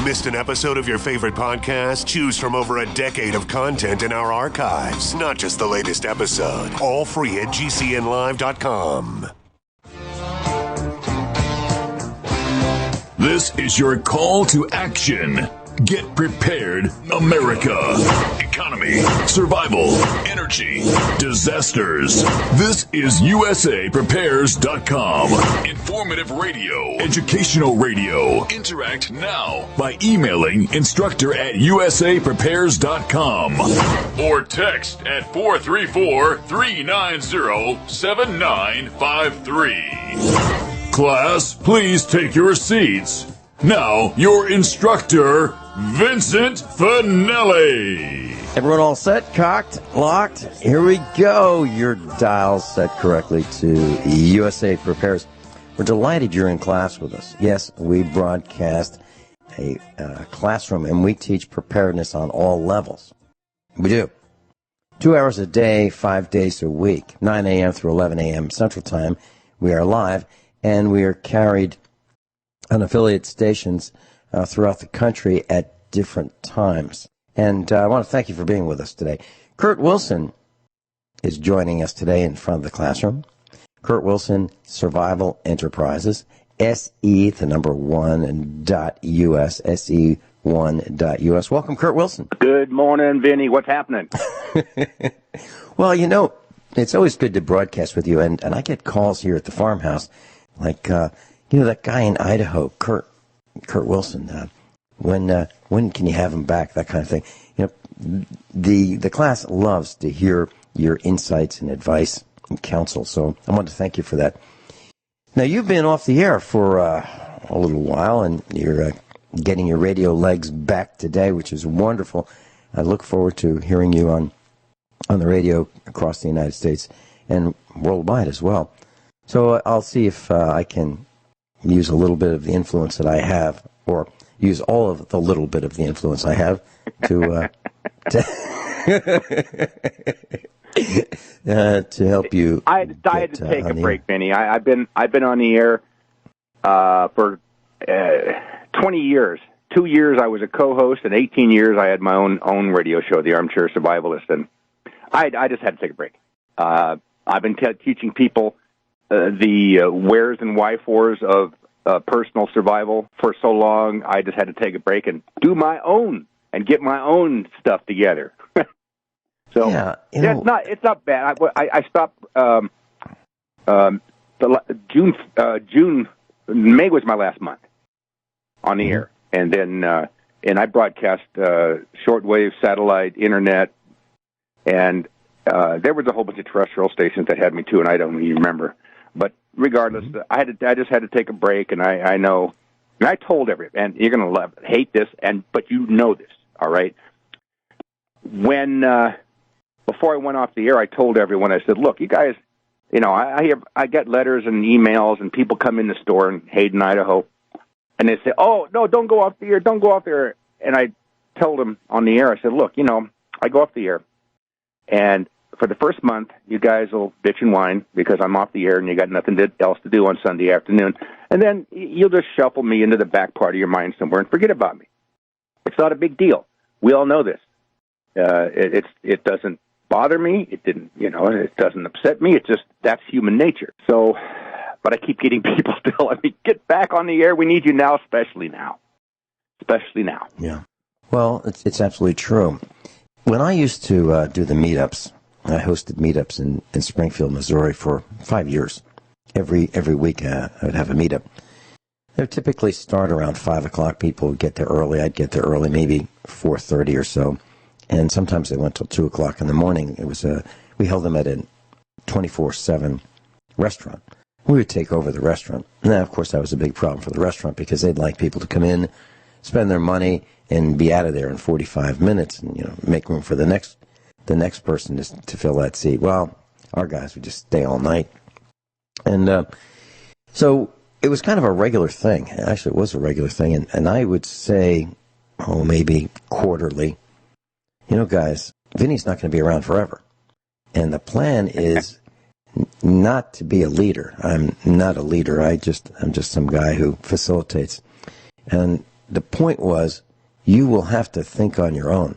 Missed an episode of your favorite podcast? Choose from over a decade of content in our archives, not just the latest episode. All free at GCNlive.com. This is your call to action. Get prepared, America. Economy, survival, energy, disasters. This is USAPrepares.com. Informative radio, educational radio. Interact now by emailing instructor@USAPrepares.com or text at 434-390-7953. Class, please take your seats. Now, your instructor, Vincent Finelli. Everyone all set, cocked, locked? Here we go. Your dial set correctly to USA Prepares. We're delighted you're in class with us. Yes, we broadcast a classroom, and we teach preparedness on all levels. We do. 2 hours a day, 5 days a week, 9 a.m. through 11 a.m. Central Time. We are live, and we are carried on affiliate stations throughout the country at different times. And I want to thank you for being with us today. Kurt Wilson is joining us today in front of the classroom. Kurt Wilson, Survival Enterprises, SE, the number 1, and .us, SE1.us. Welcome, Kurt Wilson. Good morning, Vinny. What's happening? Well, you know, it's always good to broadcast with you, and I get calls here at the farmhouse, like, you know, that guy in Idaho, Kurt Wilson, when can you have him back, that kind of thing. You know, the class loves to hear your insights and advice and counsel, so I want to thank you for that. Now, you've been off the air for a little while, and you're getting your radio legs back today, which is wonderful. I look forward to hearing you on the radio across the United States and worldwide as well. So I'll see if I can use a little bit of the influence that I have, or use all of the little bit of the influence I have to help you. I decided to take a break, Vinny. I've been on the air for 20 years. 2 years I was a co-host, and 18 years I had my own radio show, The Armchair Survivalist, and I just had to take a break. I've been teaching people the wheres and why-fors of personal survival for so long. I just had to take a break and do my own and get my own stuff together. So yeah, it's not bad. I stopped June. May was my last month on the air, and then I broadcast shortwave, satellite, internet, and there was a whole bunch of terrestrial stations that had me too, and I don't even remember. But regardless, I just had to take a break, and I know, and I told everyone, and you're going to hate this, but you know this, all right? When before I went off the air, I told everyone, I said, look, you guys, you know, I get letters and emails, and people come in the store in Hayden, Idaho, and they say, oh, no, don't go off the air, don't go off the air. And I told them on the air, I said, look, you know, I go off the air, and for the first month, you guys will bitch and whine because I'm off the air and you got nothing else to do on Sunday afternoon. And then you'll just shuffle me into the back part of your mind somewhere and forget about me. It's not a big deal. We all know this. It doesn't bother me. It didn't, you know, it doesn't upset me. It's just, that's human nature. So, but I keep getting people telling me, get back on the air. We need you now, especially now. Especially now. Yeah. Well, it's absolutely true. When I used to do the meetups, I hosted meetups in Springfield, Missouri for 5 years. Every week I would have a meetup. They would typically start around 5 o'clock. People would get there early. I'd get there early, maybe 4:30 or so. And sometimes they went till 2 o'clock in the morning. It was we held them at a 24/7 restaurant. We would take over the restaurant. And then, of course, that was a big problem for the restaurant because they'd like people to come in, spend their money, and be out of there in 45 minutes and, you know, make room for the next person to fill that seat. Well, our guys would just stay all night. And so it was kind of a regular thing. Actually, it was a regular thing. And I would say, maybe quarterly, you know, guys, Vinny's not going to be around forever. And the plan is not to be a leader. I'm not a leader. I'm just some guy who facilitates. And the point was, you will have to think on your own.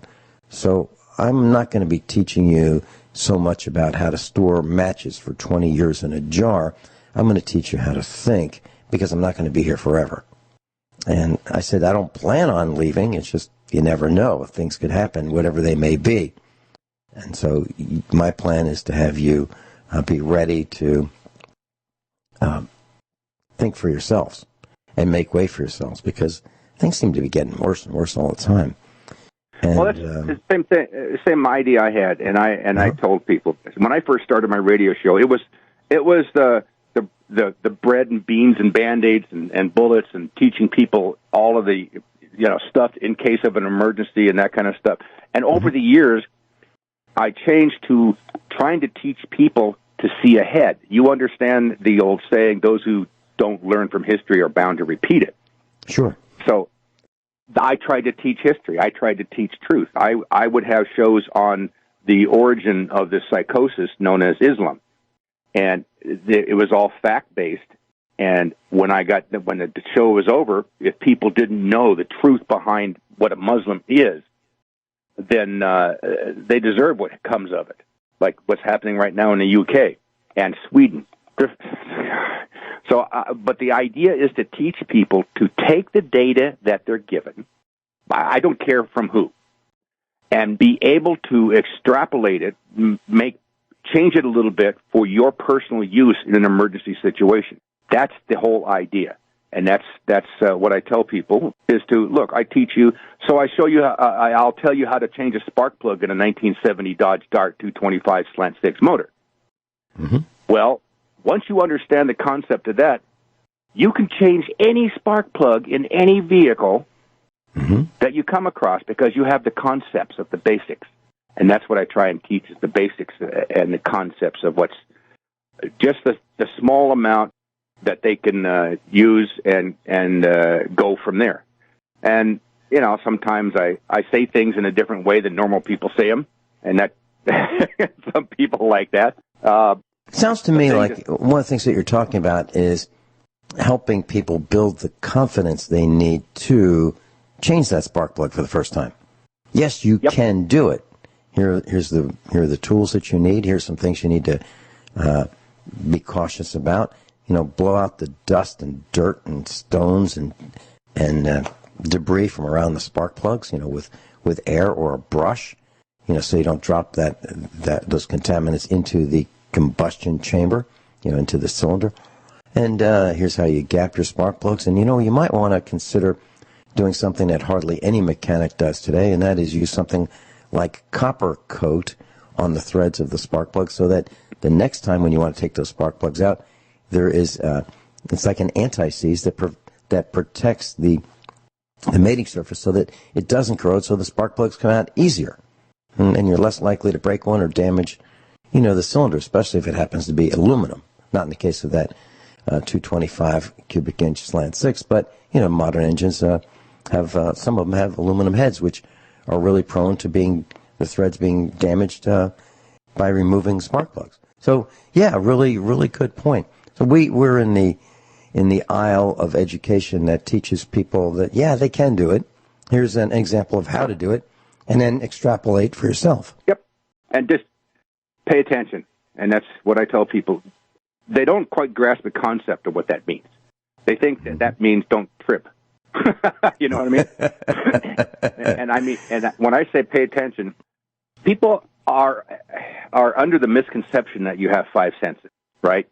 So I'm not going to be teaching you so much about how to store matches for 20 years in a jar. I'm going to teach you how to think, because I'm not going to be here forever. And I said, I don't plan on leaving. It's just, you never know. Things could happen, whatever they may be. And so my plan is to have you be ready to think for yourselves and make way for yourselves, because things seem to be getting worse and worse all the time. And, well, that's the same thing, same idea I had, and I told people when I first started my radio show, it was the bread and beans and Band-Aids and bullets and teaching people all of the stuff in case of an emergency and that kind of stuff. And over the years, I changed to trying to teach people to see ahead. You understand the old saying, those who don't learn from history are bound to repeat it. Sure. So I tried to teach history. I tried to teach truth. I would have shows on the origin of this psychosis known as Islam. And it was all fact-based. And when the show was over, if people didn't know the truth behind what a Muslim is, then they deserve what comes of it, like what's happening right now in the UK and Sweden. So, but the idea is to teach people to take the data that they're given, I don't care from who, and be able to extrapolate it, change it a little bit for your personal use in an emergency situation. That's the whole idea. And that's what I tell people is to, look, I teach you, so I show you, I'll tell you how to change a spark plug in a 1970 Dodge Dart 225 slant 6 motor. Mm-hmm. Well, once you understand the concept of that, you can change any spark plug in any vehicle that you come across, because you have the concepts of the basics. And that's what I try and teach, is the basics and the concepts of what's just the small amount that they can use and go from there. And, sometimes I say things in a different way than normal people say them, and that some people like that. Sounds to me like one of the things that you're talking about is helping people build the confidence they need to change that spark plug for the first time. Yes, you can do it. Here are the tools that you need. Here's some things you need to be cautious about. Blow out the dust and dirt and stones and debris from around the spark plugs, with air or a brush, so you don't drop those contaminants into the combustion chamber, into the cylinder. And here's how you gap your spark plugs. And, you might want to consider doing something that hardly any mechanic does today, and that is use something like copper coat on the threads of the spark plug, so that the next time when you want to take those spark plugs out, there is it's like an anti-seize that protects the mating surface so that it doesn't corrode, so the spark plugs come out easier, and you're less likely to break one or damage the cylinder, especially if it happens to be aluminum. Not in the case of that 225 cubic inch slant 6, but modern engines have some of them have aluminum heads, which are really prone to the threads being damaged by removing spark plugs. So yeah, really, really good point. So we're in the aisle of education that teaches people that they can do it. Here's an example of how to do it, and then extrapolate for yourself. Yep, and just pay attention, and that's what I tell people. They don't quite grasp the concept of what that means. They think that means don't trip. You know what I mean? and when I say pay attention, people are under the misconception that you have 5 senses, right?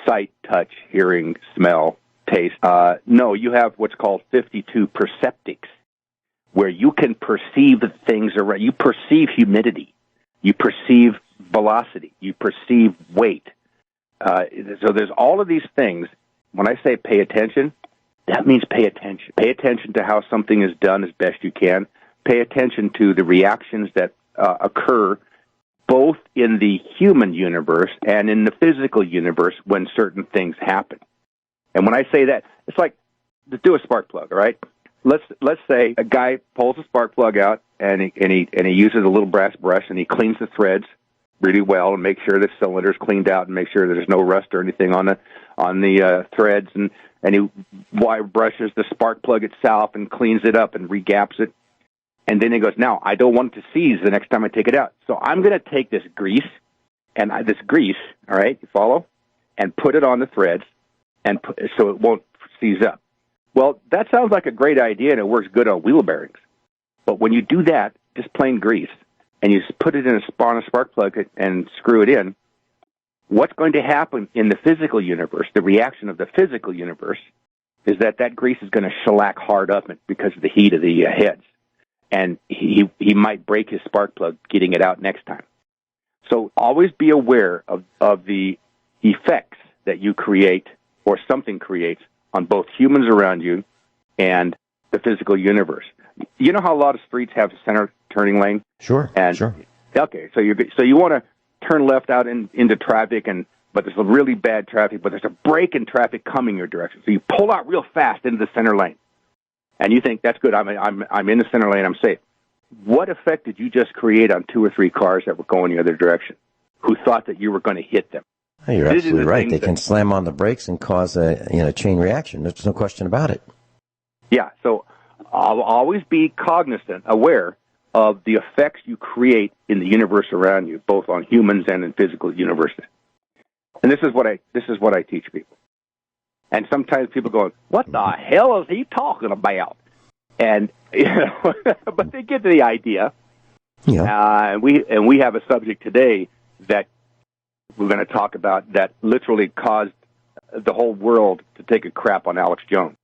Sight, touch, hearing, smell, taste. No, you have what's called 52 perceptics, where you can perceive things around. You perceive humidity. You perceive velocity. You perceive weight. So there's all of these things. When I say pay attention, that means pay attention. Pay attention to how something is done as best you can. Pay attention to the reactions that occur both in the human universe and in the physical universe when certain things happen. And when I say that, it's like, to do a spark plug, all right? Let's say a guy pulls a spark plug out and he uses a little brass brush and he cleans the threads really well and make sure the cylinder's cleaned out and make sure there's no rust or anything on the threads, and he wire brushes the spark plug itself and cleans it up and regaps it. And then he goes, now, I don't want it to seize the next time I take it out. So I'm going to take this grease, all right, you follow, and put it on the threads and so it won't seize up. Well, that sounds like a great idea, and it works good on wheel bearings. But when you do that, just plain grease, and you put it in a spark plug and screw it in, what's going to happen in the physical universe, the reaction of the physical universe, is that grease is going to shellac hard up because of the heat of the heads. And he might break his spark plug getting it out next time. So always be aware of the effects that you create or something creates on both humans around you and the physical universe. You know how a lot of streets have a center turning lane? Sure. Okay, so you want to turn left out into traffic, but there's a really bad traffic, but there's a break in traffic coming your direction. So you pull out real fast into the center lane. And you think, that's good, I'm in the center lane, I'm safe. What effect did you just create on 2 or 3 cars that were going the other direction who thought that you were going to hit them? Oh, you're absolutely right. They can slam on the brakes and cause a chain reaction. There's no question about it. Yeah, so I'll always be cognizant, aware of the effects you create in the universe around you, both on humans and in physical universes. And this is what I teach people. And sometimes people go, what the hell is he talking about? And, but they get the idea. Yeah. And we have a subject today that we're going to talk about that literally caused the whole world to take a crap on Alex Jones.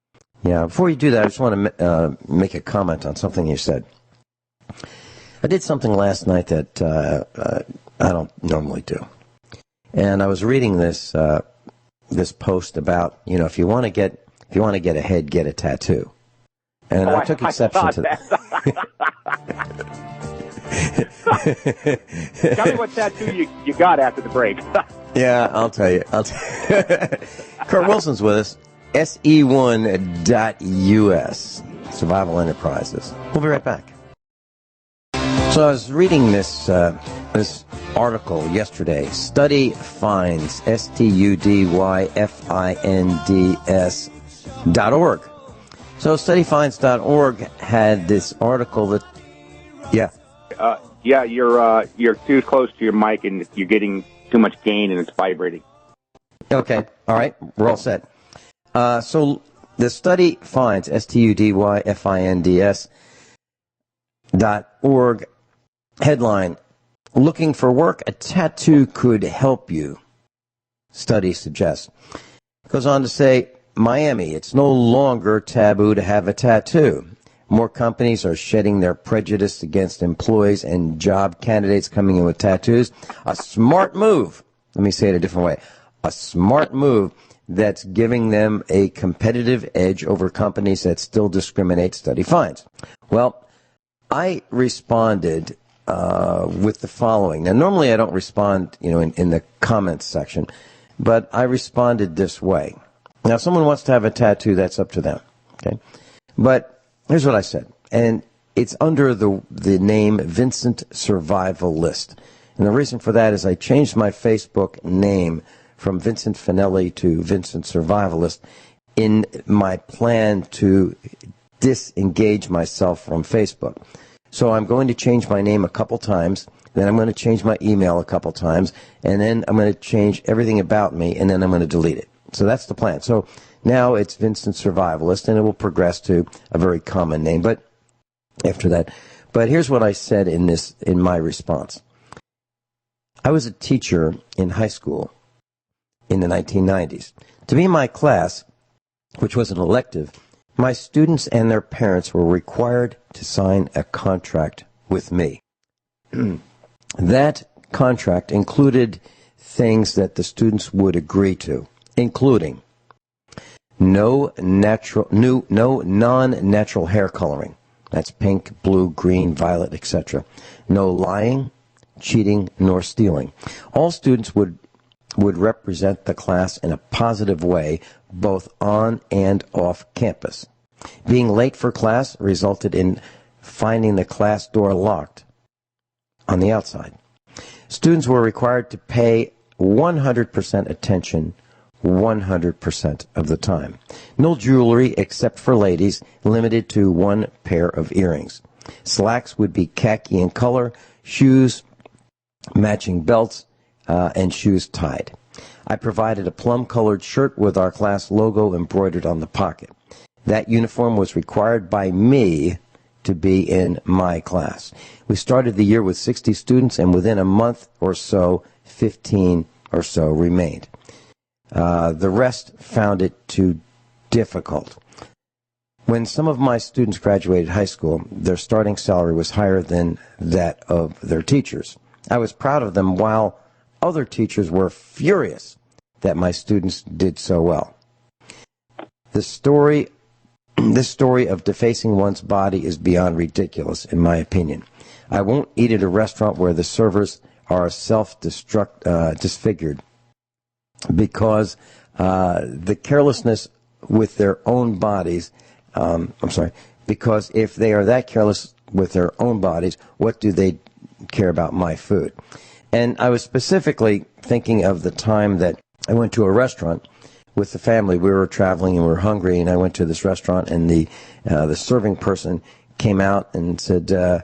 Yeah, before you do that, I just want to make a comment on something you said. I did something last night that I don't normally do. And I was reading this post about, if you want to get ahead, get a tattoo. And I took exception to that. Tell me what tattoo you got after the break. Yeah, I'll tell you. Kurt Wilson's with us. SE1.US, Survival Enterprises. We'll be right back. So I was reading this article yesterday. Study finds, STUDYFINDS.org. So studyfinds.org had this article that, you're too close to your mic and you're getting too much gain and it's vibrating. Okay, all right, we're all set. So the study finds, STUDYFINDS.org, headline, looking for work, a tattoo could help you, study suggests. Goes on to say, Miami, it's no longer taboo to have a tattoo. More companies are shedding their prejudice against employees and job candidates coming in with tattoos. A smart move. Let me say it a different way. A smart move that's giving them a competitive edge over companies that still discriminate, study finds. Well, I responded with the following. Now, normally I don't respond, in the comments section, but I responded this way. Now, if someone wants to have a tattoo, that's up to them, okay? But here's what I said, and it's under the name Vincent Survivalist. And the reason for that is I changed my Facebook name from Vincent Finelli to Vincent Survivalist in my plan to disengage myself from Facebook. So I'm going to change my name a couple times, then I'm going to change my email a couple times, and then I'm going to change everything about me, and then I'm going to delete it. So that's the plan. So now it's Vincent Survivalist, and it will progress to a very common name. But after that, but here's what I said in my response. I was a teacher in high school in the 1990s. To be in my class, which was an elective, my students and their parents were required to sign a contract with me. That contract included things that the students would agree to, including no non-natural hair coloring. That's pink, blue, green, violet, etc. No lying, cheating, nor stealing. All students would represent the class in a positive way, both on and off campus. Being late for class resulted in finding the class door locked on the outside. Students were required to pay 100% attention 100% of the time. No jewelry except for ladies, limited to one pair of earrings. Slacks would be khaki in color, shoes, matching belts, and shoes tied. I provided a plum-colored shirt with our class logo embroidered on the pocket. That uniform was required by me to be in my class. We started the year with 60 students, and within a month or so, 15 or so remained. The rest found it too difficult. When some of my students graduated high school, their starting salary was higher than that of their teachers. I was proud of them, while other teachers were furious that my students did so well. This story of defacing one's body is beyond ridiculous, in my opinion. I won't eat at a restaurant where the servers are disfigured because the carelessness with their own bodies, because if they are that careless with their own bodies, what do they care about my food? And I was specifically thinking of the time that I went to a restaurant with the family. We were traveling and we were hungry, and I went to this restaurant, and the serving person came out and said, how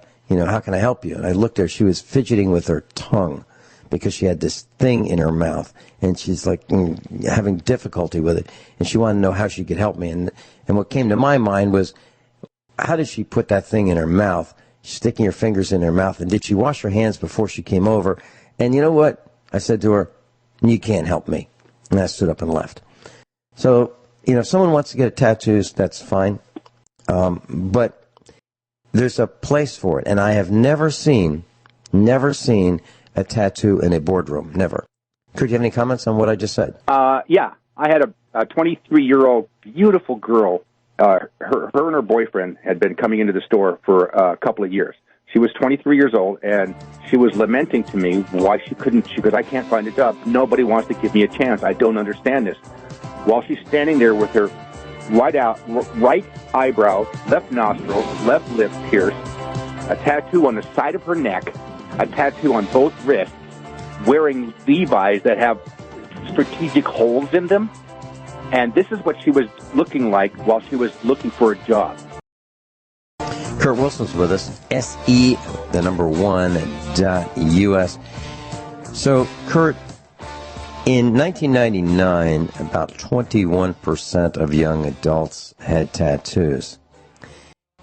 can I help you? And I looked at her. She was fidgeting with her tongue because she had this thing in her mouth, and she's like having difficulty with it, and she wanted to know how she could help me. And what came to my mind was, how did she put that thing in her mouth, sticking her fingers in her mouth, and did she wash her hands before she came over? And you know what? I said to her, you can't help me. And I stood up and left. So, if someone wants to get tattoos, that's fine. But there's a place for it. And I have never seen a tattoo in a boardroom. Never. Kurt, do you have any comments on what I just said? Yeah. I had a 23-year-old beautiful girl. Her and her boyfriend had been coming into the store for a couple of years. She was 23 years old, and she was lamenting to me why she couldn't. She goes, I can't find a job. Nobody wants to give me a chance. I don't understand this. While she's standing there with her right eyebrow, left nostril, left lip pierced, a tattoo on the side of her neck, a tattoo on both wrists, wearing Levi's that have strategic holes in them. And this is what she was looking like while she was looking for a job. Kurt Wilson's with us, SE1.US. So, Kurt, in 1999, about 21% of young adults had tattoos.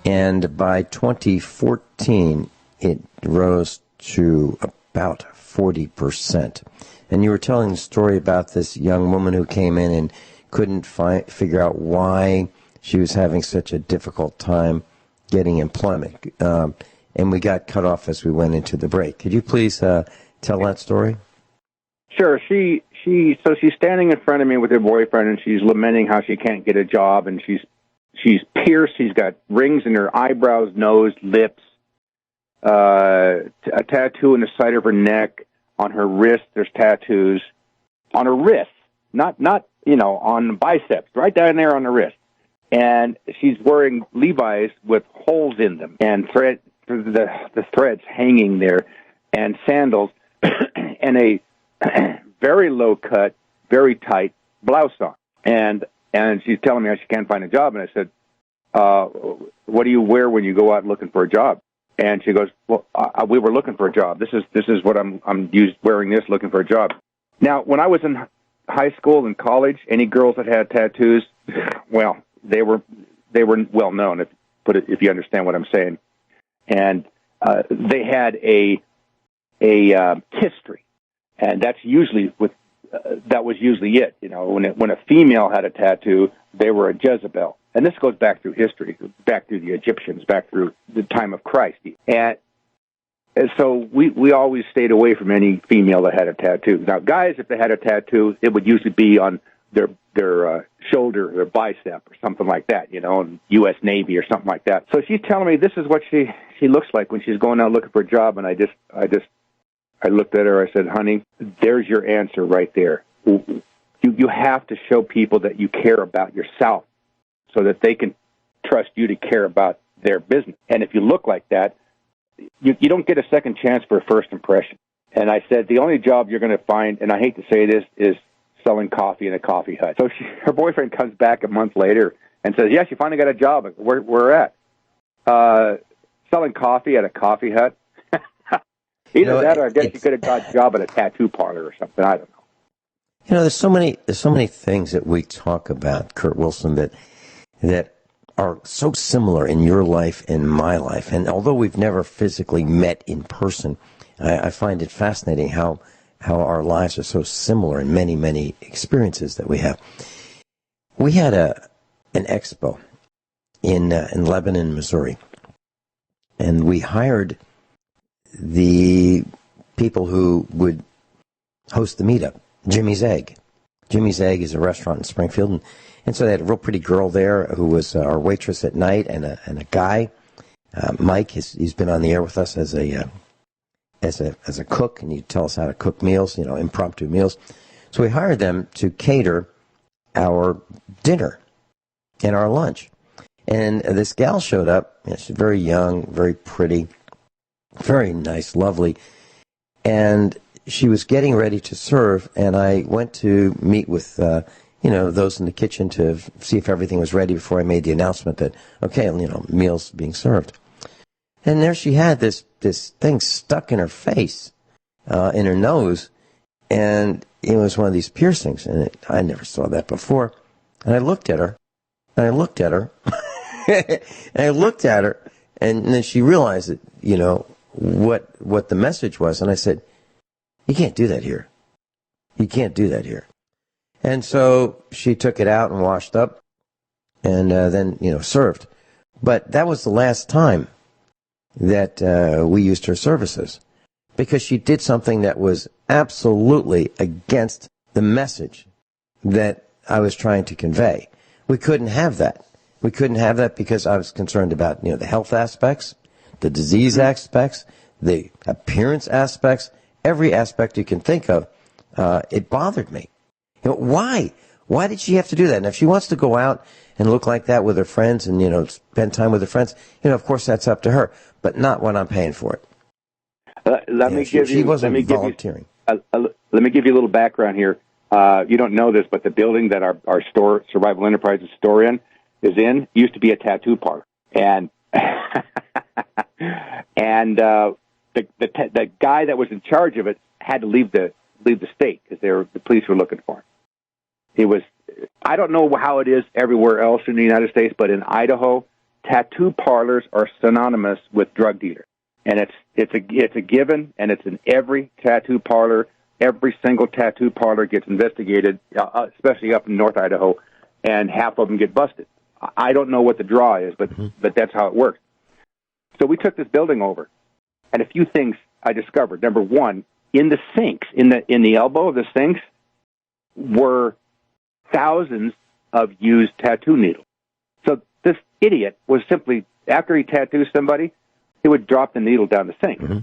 And by 2014, it rose to about 40%. And you were telling the story about this young woman who came in and couldn't figure out why she was having such a difficult time getting employment. And we got cut off as we went into the break. Could you please tell that story? Sure. She's standing in front of me with her boyfriend, and she's lamenting how she can't get a job, and she's pierced. She's got rings in her eyebrows, nose, lips, a tattoo on the side of her neck. On her wrist, there's tattoos. On her wrist, not on the biceps, right down there on the wrist. And she's wearing Levi's with holes in them, and the threads hanging there, and sandals, and a very low cut, very tight blouse on. And she's telling me how she can't find a job. And I said, what do you wear when you go out looking for a job? And she goes, well, we were looking for a job. This is what I'm wearing this, looking for a job. Now, when I was in high school and college, any girls that had tattoos, well, they were well known, if you understand what I'm saying. And they had a history, and that's usually that was usually it. When a female had a tattoo, they were a Jezebel. And this goes back through history, back through the Egyptians, back through the time of Christ. And so we always stayed away from any female that had a tattoo. Now, guys, if they had a tattoo, it would usually be on their shoulder, their bicep, or something like that, in U.S. Navy or something like that. So she's telling me this is what she looks like when she's going out looking for a job. And I looked at her. I said, honey, there's your answer right there. You have to show people that you care about yourself, so that they can trust you to care about their business. And if you look like that, you don't get a second chance for a first impression. And I said, the only job you're going to find, and I hate to say this, is selling coffee in a coffee hut. So her boyfriend comes back a month later and says, yes, you finally got a job. Where at? Selling coffee at a coffee hut. Either that, or I guess you could have got a job at a tattoo parlor or something. I don't know. You know, there's so many things that we talk about, Kurt Wilson, that are so similar in your life and my life. And although we've never physically met in person, I find it fascinating how our lives are so similar in many, many experiences that we have. We had an expo in Lebanon, Missouri, and we hired the people who would host the meetup, Jimmy's Egg. Jimmy's Egg is a restaurant in Springfield, and so they had a real pretty girl there who was our waitress at night, and a guy, Mike. He's been on the air with us as a cook, and he'd tell us how to cook meals, impromptu meals. So we hired them to cater our dinner and our lunch. And this gal showed up. She's very young, very pretty, very nice, lovely. And she was getting ready to serve, and I went to meet with, those in the kitchen to see if everything was ready before I made the announcement that, okay, meals being served. And there she had this thing stuck in her face, in her nose, and it was one of these piercings, and I never saw that before. And I looked at her, and I looked at her, and I looked at her, and then she realized that, what the message was, and I said, you can't do that here. You can't do that here. And so she took it out and washed up, and then, served. But that was the last time that we used her services, because she did something that was absolutely against the message that I was trying to convey. We couldn't have that. We couldn't have that because I was concerned about, the health aspects, the disease aspects, the appearance aspects, every aspect you can think of. It bothered me. Why? Why did she have to do that? And if she wants to go out and look like that with her friends and, spend time with her friends, of course that's up to her, but not when I'm paying for it. She wasn't volunteering. Let me give you a little background here. You don't know this, but the building that our store, Survival Enterprises store used to be a tattoo parlor. And the guy that was in charge of it had to leave the state because the police were looking for him. I don't know how it is everywhere else in the United States, but in Idaho, tattoo parlors are synonymous with drug dealers. And it's a given, and it's in every tattoo parlor. Every single tattoo parlor gets investigated, especially up in North Idaho, and half of them get busted. I don't know what the draw is, but that's how it works. So we took this building over, and a few things I discovered. Number one, in the sinks, in the elbow of the sinks, were thousands of used tattoo needles. So this idiot was simply, after he tattooed somebody, he would drop the needle down the sink. Mm-hmm.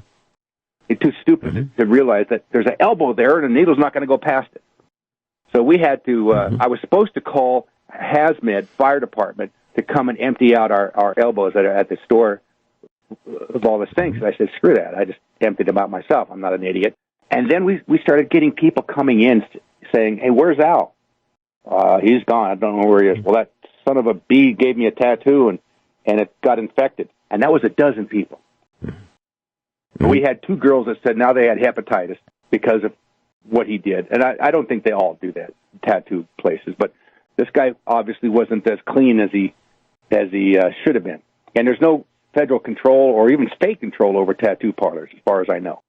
He's too stupid to realize that there's an elbow there and the needle's not going to go past it. So we had to, I was supposed to call HazMed fire department to come and empty out our elbows at the store of all the sinks. And I said, screw that. I just emptied them out myself. I'm not an idiot. And then we started getting people coming in saying, hey, where's Al? He's gone. I don't know where he is. Well, that son of a bee gave me a tattoo and it got infected. And that was a dozen people. Mm-hmm. We had two girls that said now they had hepatitis because of what he did. And I don't think they all do that, tattoo places. But this guy obviously wasn't as clean as he should have been. And there's no federal control or even state control over tattoo parlors, as far as I know.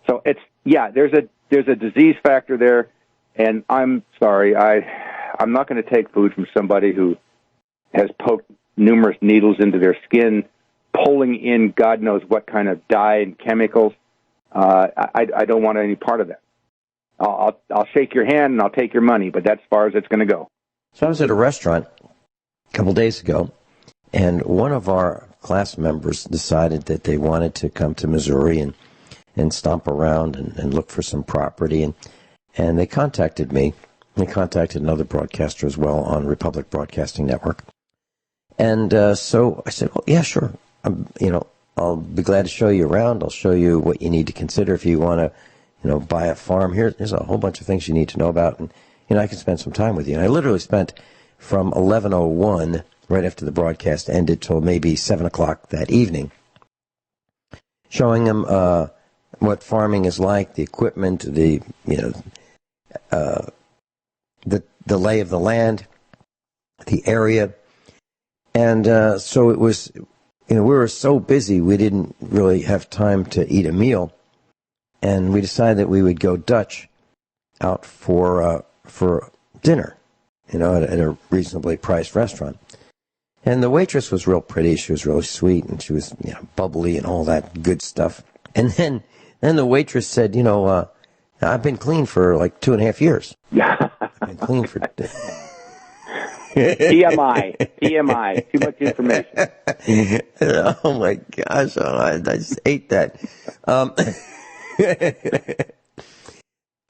So there's a disease factor there. And I'm sorry, I'm not going to take food from somebody who has poked numerous needles into their skin, pulling in God knows what kind of dye and chemicals. I don't want any part of that. I'll shake your hand and I'll take your money, but that's as far as it's going to go. So I was at a restaurant a couple days ago, and one of our class members decided that they wanted to come to Missouri and stomp around and look for some property, and they contacted me. They contacted another broadcaster as well on Republic Broadcasting Network. And so I said, well, yeah, sure. I'm I'll be glad to show you around. I'll show you what you need to consider if you want to, buy a farm. Here's a whole bunch of things you need to know about, and I can spend some time with you. And I literally spent from 11:01 right after the broadcast ended till maybe 7 o'clock that evening, showing them what farming is like, the equipment, the lay of the land, the area, and so it was. We were so busy we didn't really have time to eat a meal, and we decided that we would go Dutch out for dinner, at a reasonably priced restaurant. And the waitress was real pretty. She was really sweet, and she was bubbly and all that good stuff. And then the waitress said, I've been clean for like 2.5 years. Yeah. I've been clean for. TMI, too much information. Oh my gosh, I just ate that.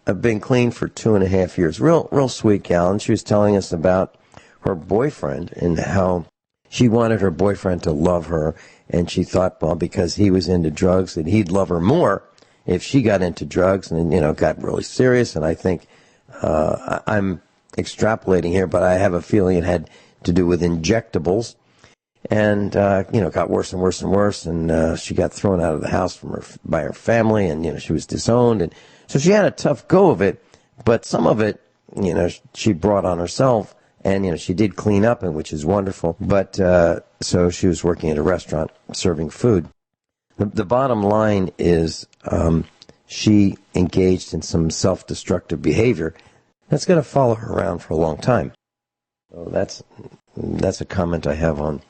I've been clean for 2.5 years. Real sweet gal, and she was telling us about her boyfriend and how she wanted her boyfriend to love her, and she thought, well, because he was into drugs, that he'd love her more if she got into drugs and got really serious. And I think I'm extrapolating here, but I have a feeling it had to do with injectables, and got worse and worse and worse, and she got thrown out of the house by her family, and she was disowned, and so she had a tough go of it. But some of it, she brought on herself, and she did clean up, and which is wonderful. But so she was working at a restaurant serving food. The bottom line is she engaged in some self-destructive behavior that's going to follow her around for a long time. So that's a comment I have on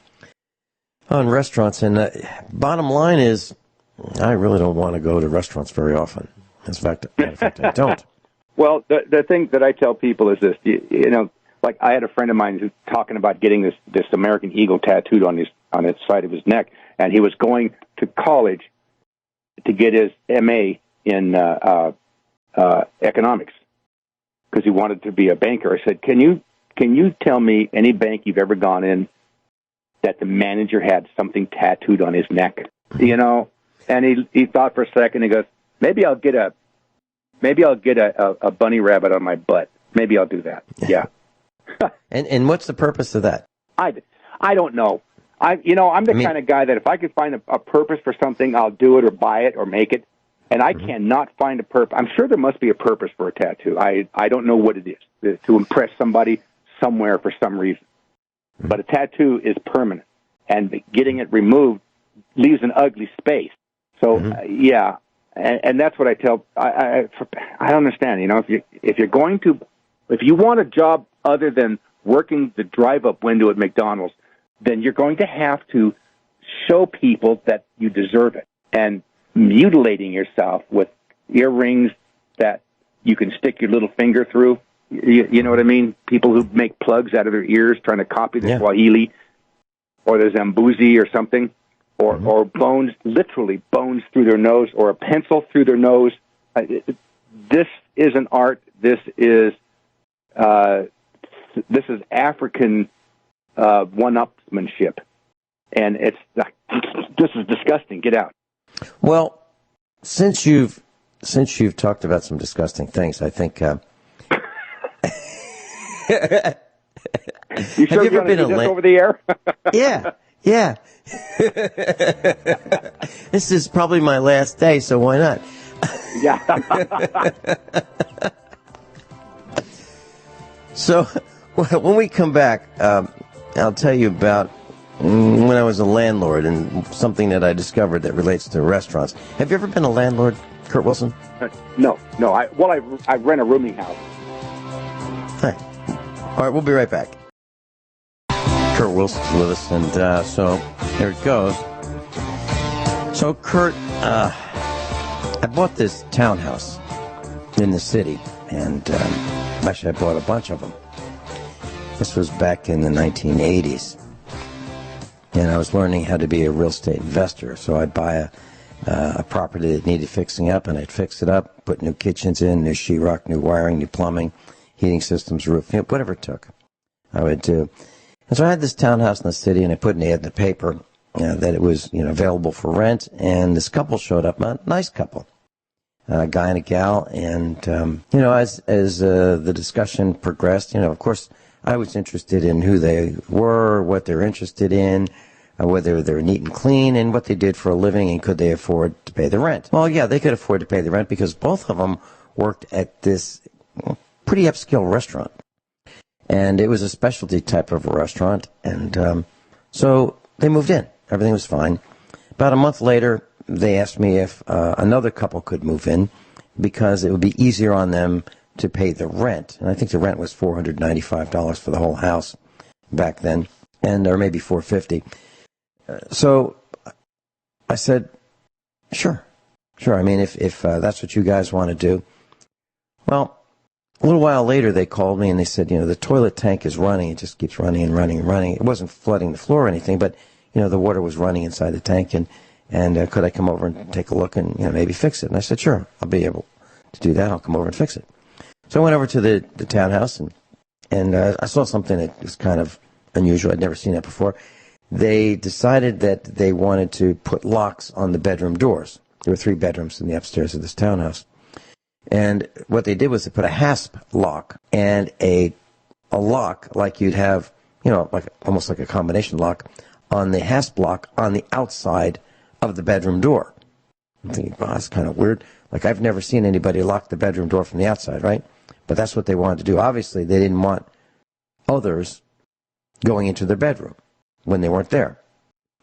restaurants. And bottom line is, I really don't want to go to restaurants very often. In fact, I don't. Well, the thing that I tell people is this: like I had a friend of mine who's talking about getting this American eagle tattooed on the side of his neck, and he was going to college to get his MA in economics, because he wanted to be a banker. I said, can you tell me any bank you've ever gone in that the manager had something tattooed on his neck? And he thought for a second. He goes, maybe I'll get a bunny rabbit on my butt. Maybe I'll do that. Yeah. and what's the purpose of that? I don't know. I'm the kind of guy that if I could find a purpose for something, I'll do it or buy it or make it. And I cannot find a purpose. I'm sure there must be a purpose for a tattoo. I don't know what it is, to impress somebody somewhere for some reason. But a tattoo is permanent, and getting it removed leaves an ugly space. So, yeah, and that's what I tell. I don't understand. If you want a job other than working the drive-up window at McDonald's, then you're going to have to show people that you deserve it. And mutilating yourself with earrings that you can stick your little finger through. You know what I mean? People who make plugs out of their ears trying to copy the Swahili or the Zambuzi or something, or bones, literally bones through their nose, or a pencil through their nose. This is an art. This is African one-upsmanship, and this is disgusting. Get out. Well, since you've talked about some disgusting things, I think. You sure have you ever been over the air? Yeah. This is probably my last day, so why not? Yeah. So, when we come back, I'll tell you about when I was a landlord and something that I discovered that relates to restaurants. Have you ever been a landlord, Kurt Wilson? No. I rent a rooming house. Hi. All right, we'll be right back. Kurt Wilson's with us, and so there it goes. So, Kurt, I bought this townhouse in the city, and actually I bought a bunch of them. This was back in the 1980s. And I was learning how to be a real estate investor. So I'd buy a property that needed fixing up, and I'd fix it up, put new kitchens in, new sheetrock, new wiring, new plumbing, heating systems, roof, whatever it took, I would do. And so I had this townhouse in the city, and I put an ad in the paper that it was available for rent, and this couple showed up, a nice couple, a guy and a gal, and as the discussion progressed, of course, I was interested in who they were, what they're interested in, whether they're neat and clean, and what they did for a living, and could they afford to pay the rent. Well, yeah, they could afford to pay the rent because both of them worked at this pretty upscale restaurant. And it was a specialty type of a restaurant, and so they moved in. Everything was fine. About a month later, they asked me if another couple could move in because it would be easier on them to pay the rent. And I think the rent was $495 for the whole house back then, or maybe $450. So I said, sure. I mean, if that's what you guys want to do. Well, a little while later, they called me and they said, the toilet tank is running. It just keeps running and running and running. It wasn't flooding the floor or anything, but, the water was running inside the tank. And could I come over and take a look and, maybe fix it? And I said, sure, I'll be able to do that. I'll come over and fix it. So I went over to the townhouse and I saw something that was kind of unusual. I'd never seen that before. They decided that they wanted to put locks on the bedroom doors. There were 3 bedrooms in the upstairs of this townhouse. And what they did was they put a hasp lock and a lock like you'd have, like almost like a combination lock on the hasp lock on the outside of the bedroom door. I'm thinking, wow, that's kind of weird. Like, I've never seen anybody lock the bedroom door from the outside, right? But that's what they wanted to do. Obviously, they didn't want others going into their bedroom when they weren't there.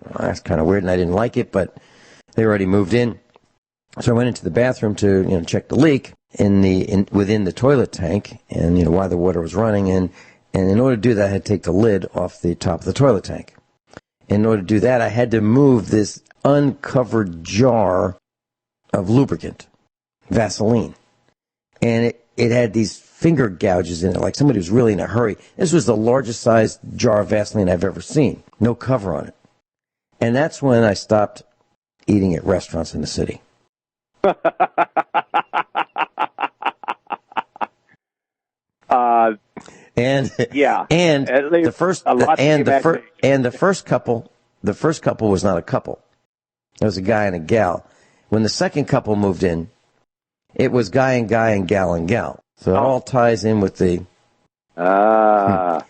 Well, that's kind of weird, and I didn't like it, but they already moved in. So I went into the bathroom to check the leak within the toilet tank, and while the water was running. And in order to do that, I had to take the lid off the top of the toilet tank. In order to do that, I had to move this uncovered jar of lubricant, Vaseline, and it had these finger gouges in it, like somebody was really in a hurry. This was the largest sized jar of Vaseline I've ever seen. No cover on it. And that's when I stopped eating at restaurants in the city. The first couple was not a couple. It was a guy and a gal. When the second couple moved in, it was guy and gal and gal. So it all ties in with the. Well,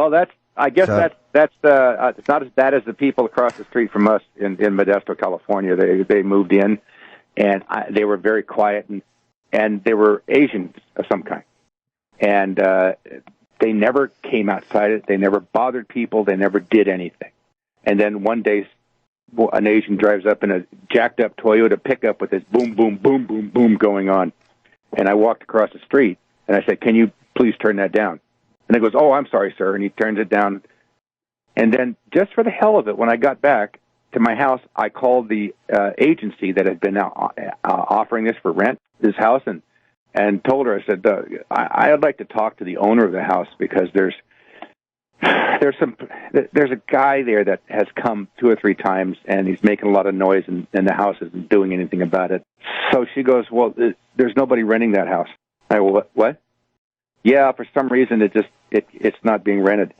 that's it's not as bad as the people across the street from us in Modesto, California. They moved in, and they were very quiet, and they were Asians of some kind, and they never came outside it. They never bothered people. They never did anything. And then one day, an Asian drives up in a jacked up Toyota pickup with this boom, boom, boom, boom, boom going on. And I walked across the street, and I said, "Can you please turn that down?" And he goes, "Oh, I'm sorry, sir." And he turns it down. And then, just for the hell of it, when I got back to my house, I called the agency that had been offering this for rent, this house, and told her, I said, I'd like to talk to the owner of the house because there's a guy there that has come 2 or 3 times, and he's making a lot of noise, and the house isn't doing anything about it. So she goes, "Well, there's nobody renting that house." I go, "What?" "Yeah, for some reason it's not being rented."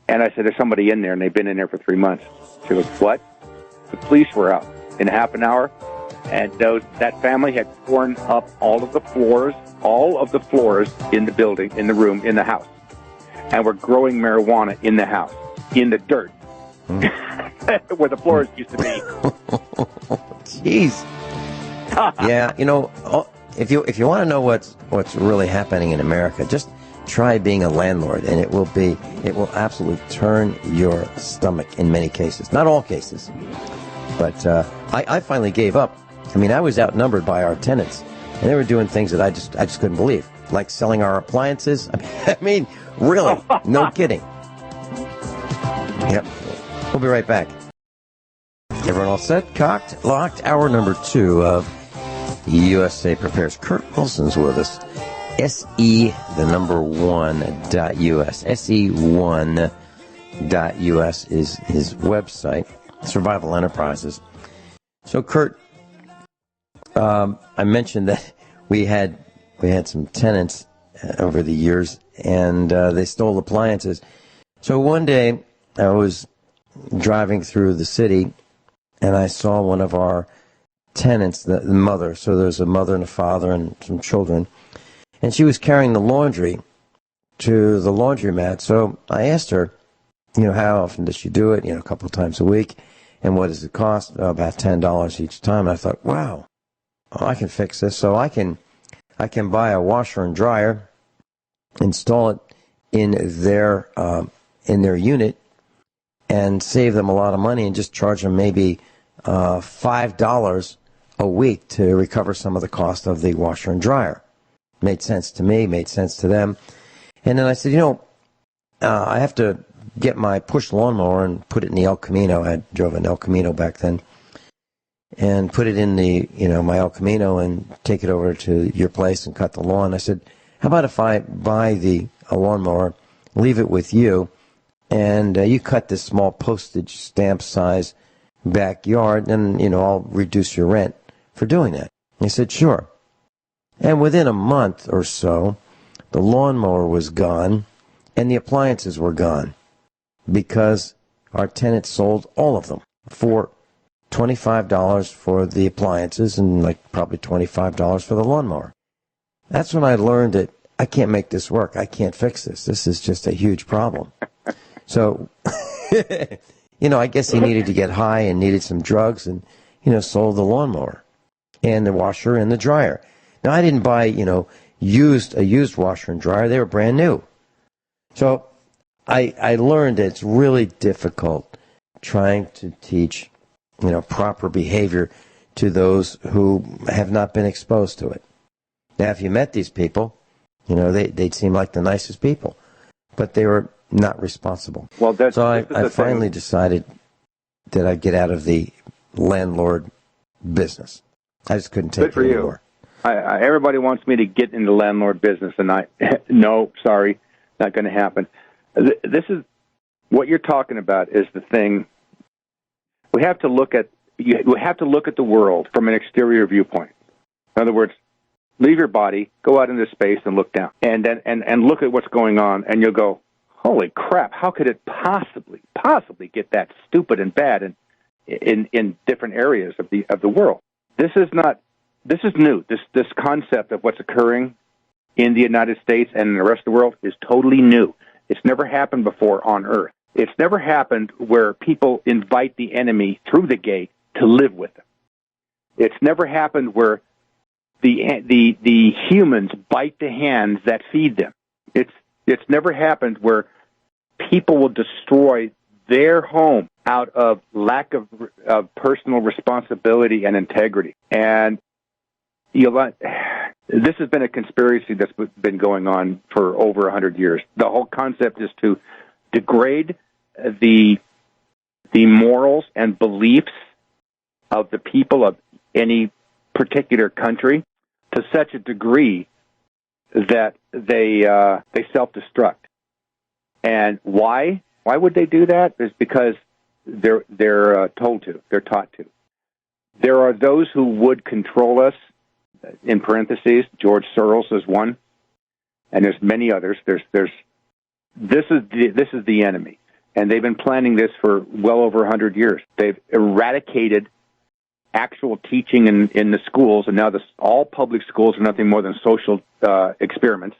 And I said, "There's somebody in there, and they've been in there for 3 months." She goes, "What?" The police were out in half an hour, and that family had torn up all of the floors in the building, in the room, in the house, and were growing marijuana in the house, in the dirt, where the floors used to be. Jeez. Yeah, if you want to know what's really happening in America, just try being a landlord, and it will absolutely turn your stomach in many cases. Not all cases, but I finally gave up. I mean, I was outnumbered by our tenants, and they were doing things that I just couldn't believe, like selling our appliances. I mean, really, no kidding. Yep. We'll be right back. Everyone all set? Cocked? Locked? Hour number 2 of USA Prepares. Kurt Wilson's with us. SE1.us. SE1.us is his website. Survival Enterprises. So, Kurt, I mentioned that we had some tenants over the years, and they stole appliances. So one day I was driving through the city, and I saw one of our tenants, the mother. So there's a mother and a father and some children, and she was carrying the laundry to the laundromat. So I asked her, how often does she do it? A couple of times a week. And what does it cost? About $10 each time. And I thought, wow, I can fix this. So I can buy a washer and dryer, install it in their unit, and save them a lot of money, and just charge them maybe $5 a week to recover some of the cost of the washer and dryer. Made sense to me, made sense to them. And then I said, I have to get my push lawnmower and put it in the El Camino. I drove an El Camino back then. And put it in the, my El Camino and take it over to your place and cut the lawn. I said, how about if I buy a lawnmower, leave it with you, and you cut this small postage stamp size backyard, and, I'll reduce your rent for doing that. He said, sure. And within a month or so, the lawnmower was gone and the appliances were gone because our tenant sold all of them for $25 for the appliances and probably $25 for the lawnmower. That's when I learned that I can't make this work. I can't fix this. This is just a huge problem. So, I guess he needed to get high and needed some drugs and, sold the lawnmower and the washer and the dryer. Now, I didn't buy, a used washer and dryer. They were brand new. So I learned that it's really difficult trying to teach, proper behavior to those who have not been exposed to it. Now, if you met these people, they'd seem like the nicest people, but they were not responsible. Well, so I finally decided that I'd get out of the landlord business. I just couldn't take it anymore. Everybody wants me to get into landlord business, and no, sorry, not going to happen. This is what you're talking about. Is the thing we have to look at. We have to look at the world from an exterior viewpoint. In other words, leave your body, go out into space, and look down, and then and look at what's going on, and you'll go, "Holy crap! How could it possibly get that stupid and bad in different areas of the world?" This is new. This concept of what's occurring in the United States and in the rest of the world is totally new. It's never happened before on Earth. It's never happened where people invite the enemy through the gate to live with them. It's never happened where the humans bite the hands that feed them. It's never happened where people will destroy their home out of lack of personal responsibility and integrity. And this has been a conspiracy that's been going on for over 100 years. The whole concept is to degrade the morals and beliefs of the people of any particular country to such a degree that they self-destruct. And why? Why would they do that? Is because they're told to. They're taught to. There are those who would control us. In parentheses, George Soros is one, and there's many others. This is the enemy, and they've been planning this for well over 100 years. They've eradicated actual teaching in the schools, and now all public schools are nothing more than social experiments,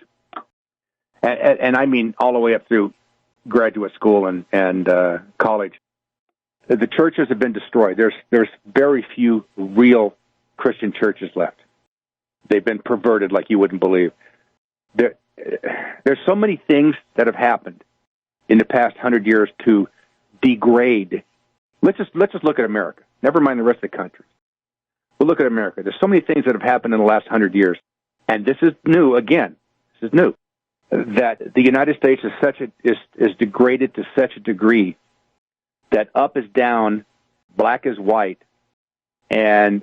and I mean all the way up through graduate school and college. The churches have been destroyed. There's very few real Christian churches left. They've been perverted like you wouldn't believe. There's so many things that have happened in the past 100 years to degrade. Let's just look at America. Never mind the rest of the country. We'll look at America. There's so many things that have happened in the last 100 years, and this is new again. This is new. That the United States is degraded to such a degree that up is down, black is white, and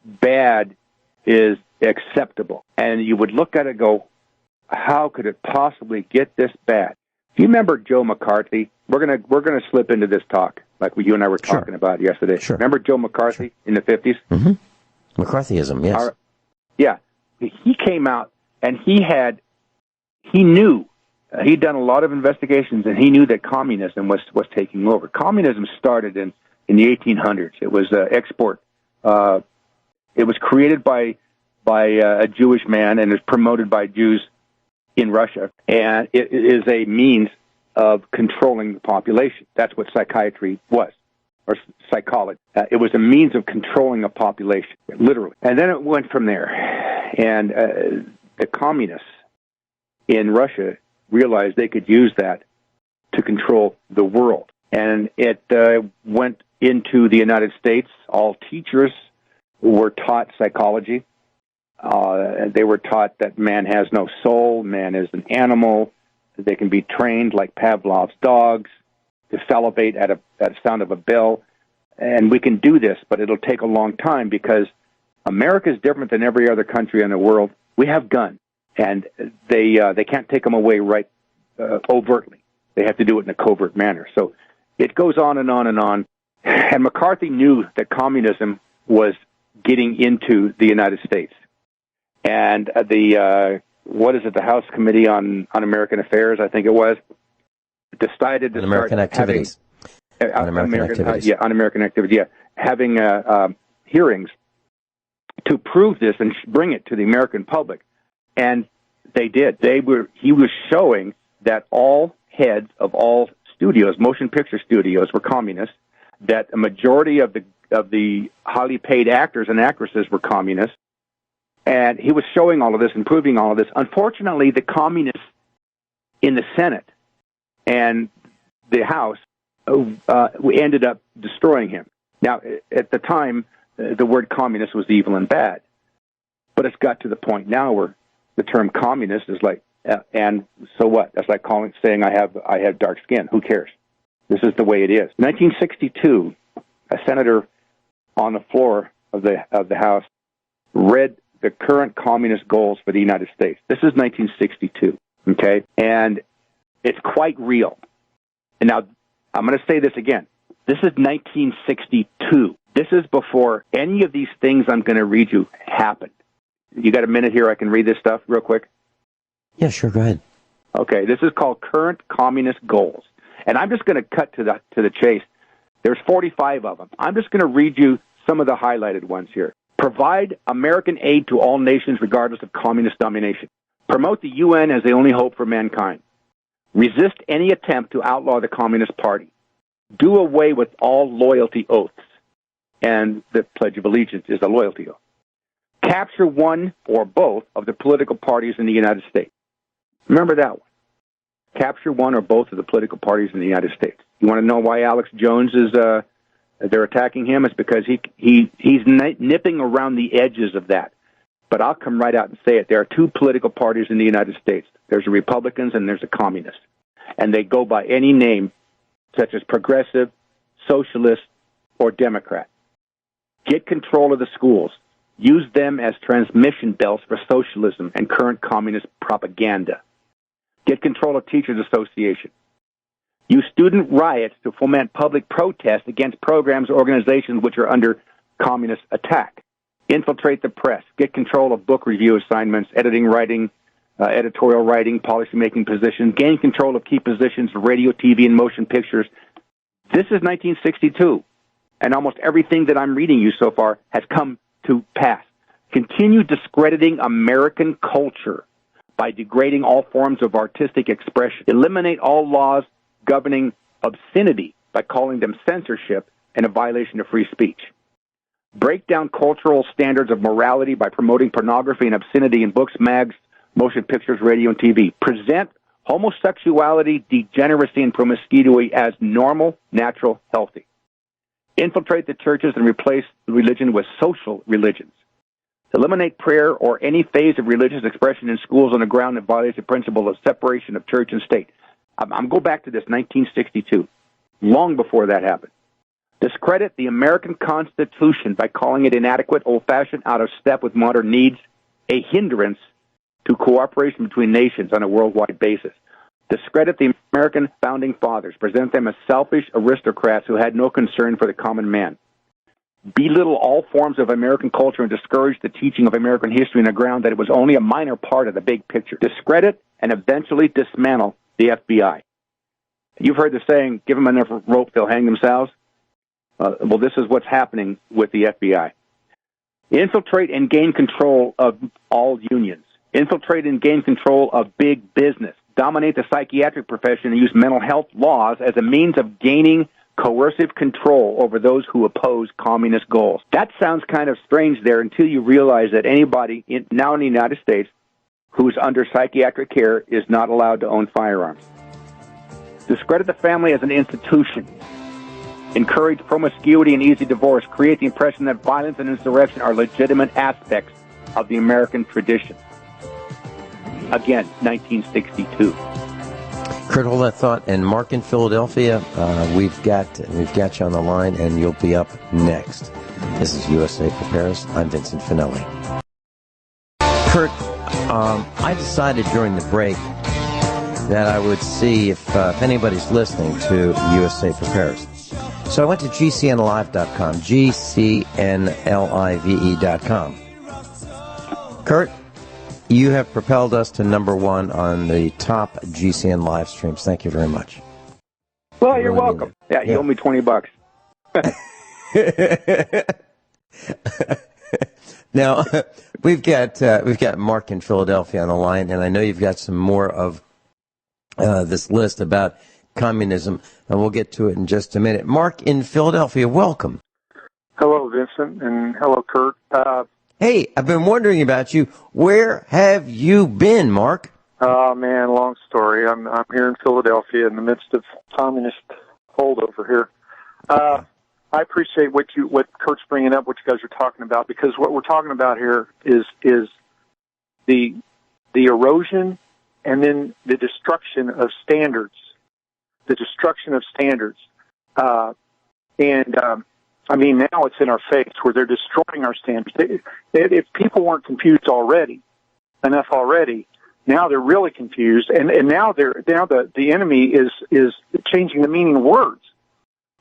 bad is acceptable. And you would look at it and go, how could it possibly get this bad? Do you remember Joe McCarthy? We're gonna slip into this talk like you and I were talking about yesterday. Sure. Remember Joe McCarthy in the 50s? Mm-hmm. McCarthyism, yes. Yeah. He came out and he knew he'd done a lot of investigations, and he knew that communism was taking over. Communism started in the 1800s. It was export. It was created by a Jewish man and is promoted by Jews in Russia, and it is a means of controlling the population. That's what psychiatry was, or psychology. It was a means of controlling a population, literally. And then it went from there, and the communists in Russia realized they could use that to control the world. And it went into the United States. All teachers were taught psychology. They were taught that man has no soul, man is an animal, they can be trained like Pavlov's dogs to salivate at a sound of a bell. And we can do this, but it'll take a long time because America is different than every other country in the world. We have guns, and they can't take them away right overtly. They have to do it in a covert manner. So it goes on and on and on. And McCarthy knew that communism was getting into the United States. And the House Committee on American Affairs, I think it was, decided to American activities. On American activities. On American activities, having hearings to prove this and bring it to the American public. And they did. He was showing that all heads of all studios, motion picture studios, were communists, that a majority of the highly paid actors and actresses were communists. And he was showing all of this and proving all of this. Unfortunately, the communists in the Senate and the House we ended up destroying him. Now, at the time, the word communist was evil and bad. But it's got to the point now where the term communist is like, and so what? That's like saying I have dark skin. Who cares? This is the way it is. 1962, a senator on the floor of the House read the current communist goals for the United States. This is 1962, okay? And it's quite real. And now, I'm going to say this again. This is 1962. This is before any of these things I'm going to read you happened. You got a minute here? I can read this stuff real quick? Yeah, sure. Go ahead. Okay, this is called Current Communist Goals. And I'm just going to cut to the chase. There's 45 of them. I'm just going to read you some of the highlighted ones here. Provide American aid to all nations regardless of communist domination. Promote the UN as the only hope for mankind. Resist any attempt to outlaw the Communist Party. Do away with all loyalty oaths. And the Pledge of Allegiance is a loyalty oath. Capture one or both of the political parties in the United States. Remember that one. Capture one or both of the political parties in the United States. You want to know why Alex Jones is they're attacking him? It's because he's nipping around the edges of that. But I'll come right out and say it. There are two political parties in the United States. There's the Republicans and there's the Communists. And they go by any name, such as progressive, socialist, or Democrat. Get control of the schools. Use them as transmission belts for socialism and current communist propaganda. Get control of Teachers Association. Use student riots to foment public protest against programs or organizations which are under communist attack. Infiltrate the press. Get control of book review assignments, editing, writing, editorial writing, policy-making positions. Gain control of key positions in radio, TV, and motion pictures. This is 1962, and almost everything that I'm reading you so far has come to pass. Continue discrediting American culture by degrading all forms of artistic expression. Eliminate all laws governing obscenity by calling them censorship and a violation of free speech. Break down cultural standards of morality by promoting pornography and obscenity in books, mags, motion pictures, radio, and TV. Present homosexuality, degeneracy, and promiscuity as normal, natural, healthy. Infiltrate the churches and replace religion with social religions. Eliminate prayer or any phase of religious expression in schools on the ground that violates the principle of separation of church and state. I'm go back to this, 1962, long before that happened. Discredit the American Constitution by calling it inadequate, old-fashioned, out of step with modern needs, a hindrance to cooperation between nations on a worldwide basis. Discredit the American founding fathers. Present them as selfish aristocrats who had no concern for the common man. Belittle all forms of American culture and discourage the teaching of American history on the ground that it was only a minor part of the big picture. Discredit and eventually dismantle the FBI. You've heard the saying, give them enough rope, they'll hang themselves. Well, this is what's happening with the FBI. Infiltrate and gain control of all unions. Infiltrate and gain control of big business. Dominate the psychiatric profession and use mental health laws as a means of gaining coercive control over those who oppose communist goals. That sounds kind of strange there until you realize that anybody now in the United States who's under psychiatric care is not allowed to own firearms. Discredit the family as an institution. Encourage promiscuity and easy divorce. Create the impression that violence and insurrection are legitimate aspects of the American tradition. Again, 1962. Kurt, hold that thought. And Mark in Philadelphia, we've got you on the line, and you'll be up next. This is USA Prepares. I'm Vincent Finelli. Kurt, I decided during the break that I would see if anybody's listening to USA Prepares. So I went to GCNlive.com, GCNLIVE.com. Kurt, you have propelled us to number one on the top GCN live streams. Thank you very much. Well, you're welcome. Yeah, you owe me $20. Now, we've got Mark in Philadelphia on the line, and I know you've got some more of this list about communism, and we'll get to it in just a minute. Mark in Philadelphia, welcome. Hello, Vincent, and hello, Kurt. Hey, I've been wondering about you. Where have you been, Mark? Oh, man, long story. I'm here in Philadelphia in the midst of communist holdover here. I appreciate what Kurt's bringing up, what you guys are talking about, because what we're talking about here is the erosion and then the destruction of standards. The destruction of standards. I mean, now it's in our face where they're destroying our standards. If people weren't confused enough already, now they're really confused, and now the enemy is changing the meaning of words.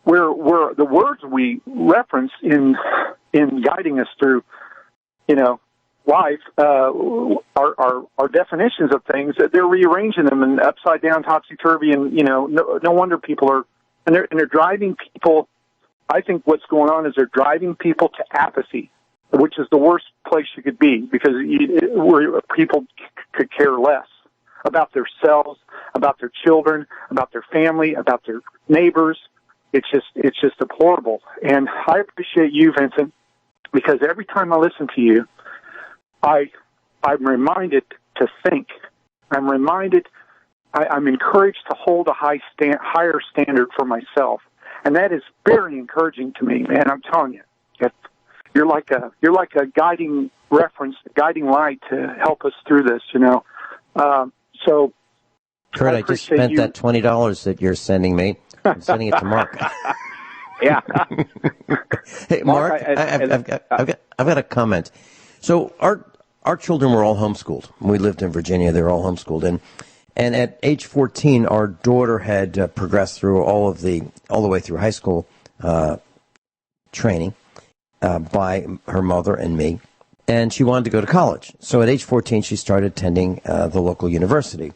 Where the words we reference in guiding us through, life, are definitions of things that they're rearranging them and upside down, topsy turvy, and no wonder people are, and they're driving people. I think what's going on is they're driving people to apathy, which is the worst place you could be, because where people could care less about themselves, about their children, about their family, about their neighbors. It's just deplorable. And I appreciate you, Vincent, because every time I listen to you, I'm reminded to think. I'm encouraged to hold a higher standard for myself. And that is very encouraging to me, man. I'm telling you, you're like a guiding reference, a guiding light to help us through this. So, Kurt, I just spent that $20 that you're sending me. I'm sending it to Mark. Yeah. Hey, Mark, I've got a comment. So our children were all homeschooled. We lived in Virginia; they were all homeschooled, and at age 14, our daughter had progressed through all the way through high school training by her mother and me, and she wanted to go to college. So at age 14, she started attending the local university.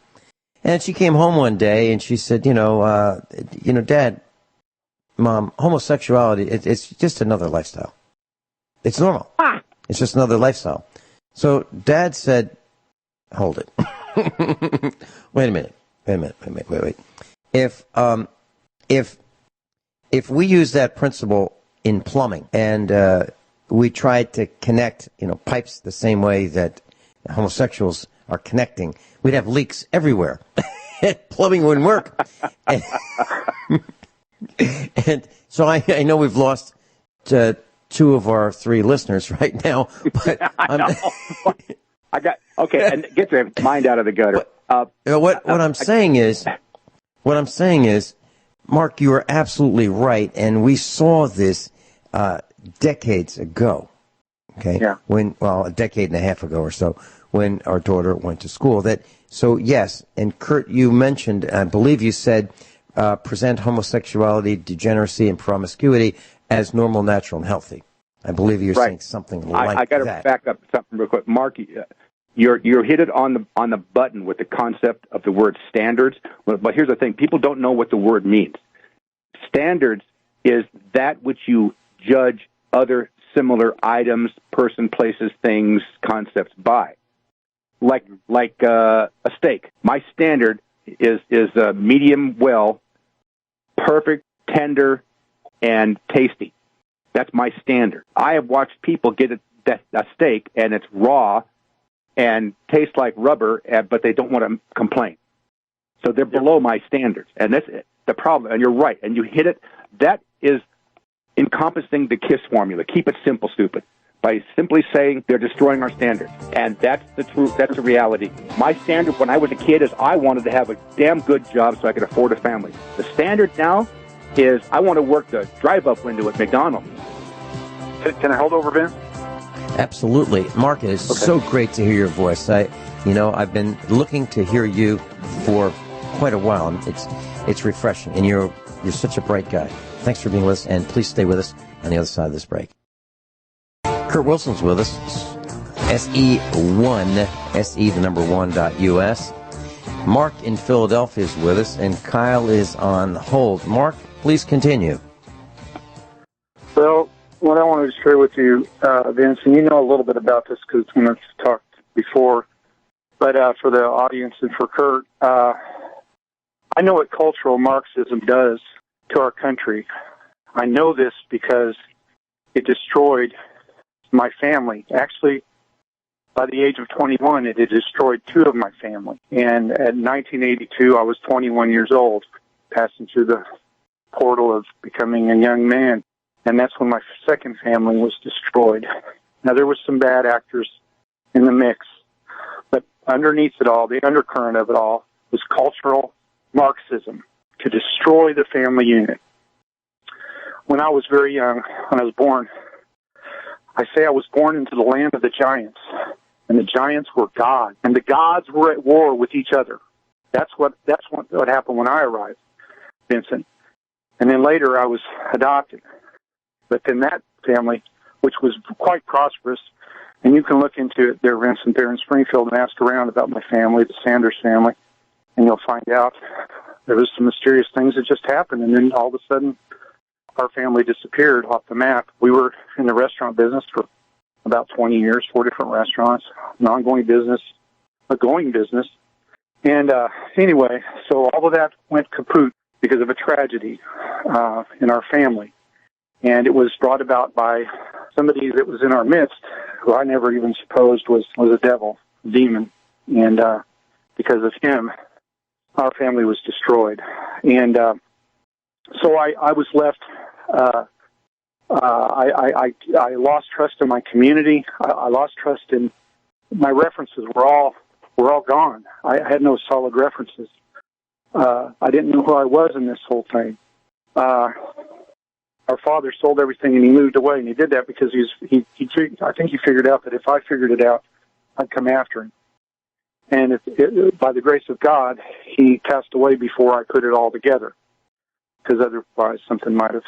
And she came home one day and she said, Dad, Mom, homosexuality, it's just another lifestyle. It's normal. It's just another lifestyle. So Dad said, hold it. Wait a minute. If we use that principle in plumbing and we tried to connect, pipes the same way that homosexuals are connecting, we'd have leaks everywhere. Plumbing wouldn't work. And so I know we've lost two of our three listeners right now. But and get their mind out of the gutter. What I'm saying is, Mark, you are absolutely right, and we saw this decades ago. Okay, yeah. A decade and a half ago or so, when our daughter went to school. Yes, and Kurt, you mentioned, I believe you said, present homosexuality, degeneracy, and promiscuity as normal, natural, and healthy. I believe you're saying something like that. I got to back up something real quick. Mark, You're hit it on the button with the concept of the word standards. But here's the thing: people don't know what the word means. Standards is that which you judge other similar items, person, places, things, concepts by. Like a steak. My standard is medium well, perfect, tender, and tasty. That's my standard. I have watched people get a steak and it's raw and tastes like rubber, but they don't want to complain. So they're below my standards, and that's the problem. And you're right, and you hit it. That is encompassing the KISS formula. Keep it simple, stupid. By simply saying they're destroying our standards. And that's the truth. That's the reality. My standard when I was a kid is I wanted to have a damn good job so I could afford a family. The standard now is I want to work the drive-up window at McDonald's. Can I hold over, Vince? Absolutely. Mark, it is so great to hear your voice. I've been looking to hear you for quite a while. It's refreshing, and you're such a bright guy. Thanks for being with us, and please stay with us on the other side of this break. Kurt Wilson's with us, SE1.US. Mark in Philadelphia is with us, and Kyle is on hold. Mark, please continue. Well, what I wanted to share with you, Vince, and you know a little bit about this because when I've talked before, but for the audience and for Kurt, I know what cultural Marxism does to our country. I know this because it destroyed my family. Actually, by the age of 21, it had destroyed two of my family. And at 1982, I was 21 years old, passing through the portal of becoming a young man. And that's when my second family was destroyed. Now, there was some bad actors in the mix, but underneath it all, the undercurrent of it all, was cultural Marxism to destroy the family unit. When I was very young, when I was born, I say I was born into the land of the giants, and the giants were gods, and the gods were at war with each other. That's what happened when I arrived, Vincent. And then later I was adopted. But then that family, which was quite prosperous, and you can look into it there, Vincent, there in Springfield, and ask around about my family, the Sanders family, and you'll find out there was some mysterious things that just happened, and then all of a sudden our family disappeared off the map. We were in the restaurant business for about 20 years, 4 different restaurants, an ongoing business, a going business. And anyway, so all of that went kaput because of a tragedy in our family. And it was brought about by somebody that was in our midst who I never even supposed was a devil, a demon. And because of him, our family was destroyed. And so I was left, I lost trust in my community. I lost trust in my references were all gone. I had no solid references. I didn't know who I was in this whole thing. Our father sold everything and he moved away, and he did that because I think he figured out that if I figured it out, I'd come after him. And by the grace of God, he passed away before I put it all together, because otherwise something might have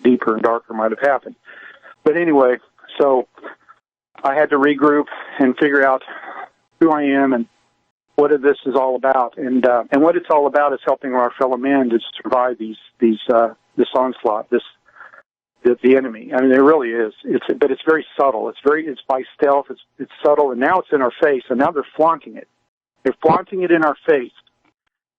deeper and darker might have happened. But anyway, so I had to regroup and figure out who I am and what this is all about. And what it's all about is helping our fellow man to survive this onslaught, the enemy. I mean, it really is. But it's very subtle. It's by stealth. It's subtle, and now it's in our face, and now they're flaunting it. They're flaunting it in our face,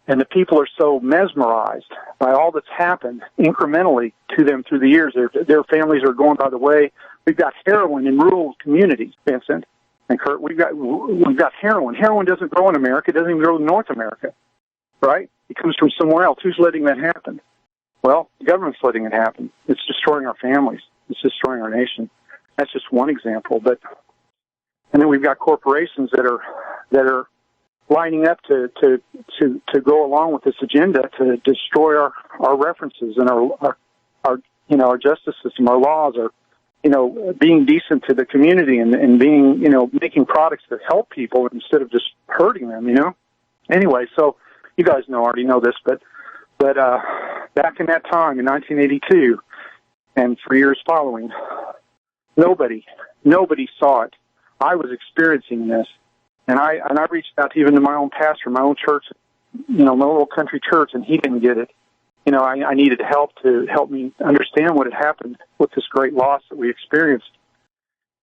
and the people are so mesmerized by all that's happened incrementally to them through the years. Their families are going by the way. We've got heroin in rural communities, Vincent and Kurt. We've got heroin. Heroin doesn't grow in America. It doesn't even grow in North America, right? It comes from somewhere else. Who's letting that happen? Well, the government's letting it happen. It's destroying our families. It's destroying our nation. That's just one example. And then we've got corporations that are lining up to go along with this agenda to destroy our references and our justice system, our laws, our being decent to the community and being making products that help people instead of just hurting them. Anyway, so you guys already know this, but back in that time in 1982 and for years following, nobody saw it. I was experiencing this, and I reached out even to my own pastor, my own church, my little country church, and he didn't get it. I needed help to help me understand what had happened with this great loss that we experienced,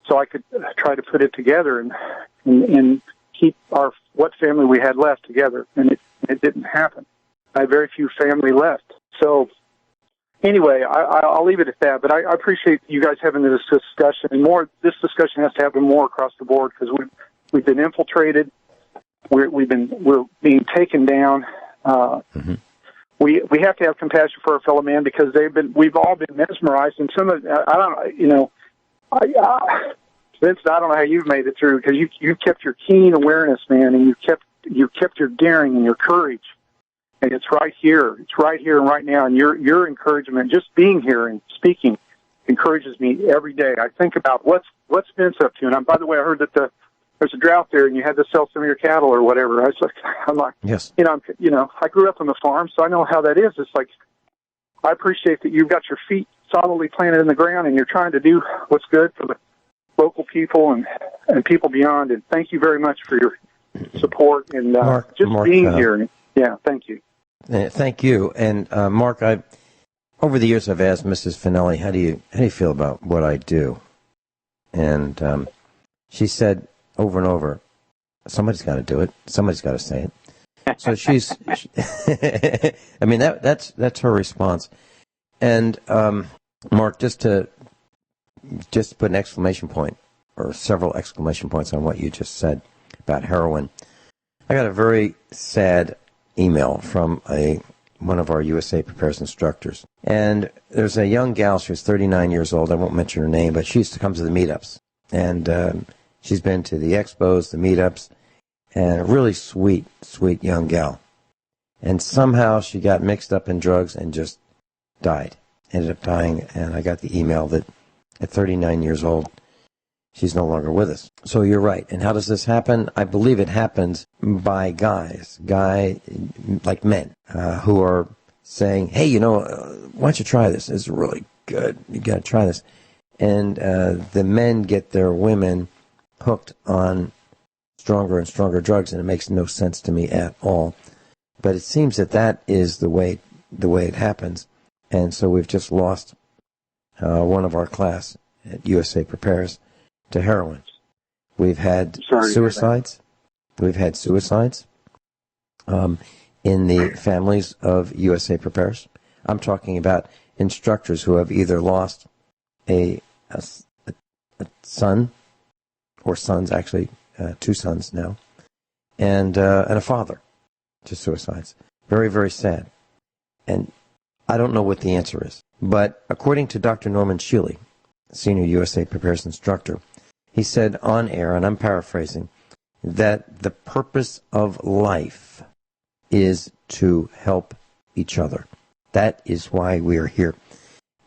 so I could try to put it together and keep what family we had left together. And it didn't happen. I had very few family left. So anyway, I'll leave it at that. But I appreciate you guys having this discussion, and more. This discussion has to happen more across the board because we've been infiltrated. We're being taken down. We have to have compassion for our fellow man because we've all been mesmerized, and some of Vincent, I don't know how you've made it through because you kept your keen awareness, man, and you kept your daring and your courage, and it's right here and right now, and your encouragement, just being here and speaking, encourages me every day. I think about what's Vince up to, and by the way, I heard that there's a drought there, and you had to sell some of your cattle or whatever. I'm like, yes, I grew up on the farm, so I know how that is. It's like I appreciate that you've got your feet solidly planted in the ground, and you're trying to do what's good for the local people and people beyond. And thank you very much for your support and Mark, being here. Yeah, thank you. Thank you. And Mark, over the years I've asked Mrs. Finelli, how do you feel about what I do? And she said over and over, somebody's got to do it. Somebody's got to say it. So I mean, that's her response. And Mark, just to put an exclamation point or several exclamation points on what you just said about heroin. I got a very sad email from one of our USA Prepares instructors. And there's a young gal, she was 39 years old, I won't mention her name, but she used to come to the meetups. And she's been to the expos, the meetups, and a really sweet young gal. And somehow she got mixed up in drugs and just died. Ended up dying, and I got the email that at 39 years old, she's no longer with us. So you're right. And how does this happen? I believe it happens by guys like men, who are saying, hey, why don't you try this? It's really good. You got to try this. And the men get their women hooked on stronger and stronger drugs, and it makes no sense to me at all. But it seems that is the way it happens. And so we've just lost one of our class at USA Prepares to heroin. We've had suicides. We've had suicides in the families of USA Prepares. I'm talking about instructors who have either lost a son, or sons, actually, 2 sons now, and a father to suicides. Very, very sad. And I don't know what the answer is. But according to Dr. Norman Shealy, Senior USA Prepares instructor, he said on air, and I'm paraphrasing, that the purpose of life is to help each other. That is why we are here.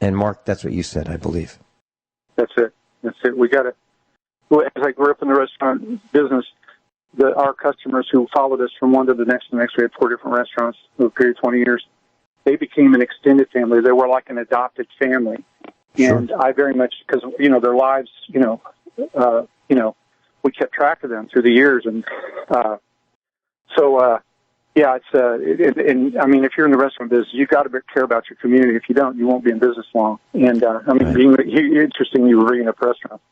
And Mark, that's what you said, I believe. That's it. We got to, as I grew up in the restaurant business, our customers who followed us from one to the next, we had 4 different restaurants over a period of 20 years. They became an extended family. They were like an adopted family. Sure. And I very much, because, their lives, we kept track of them through the years. And and I mean, if you're in the restaurant business, you've got to care about your community. If you don't, you won't be in business long. And, interesting, you were bringing up restaurants.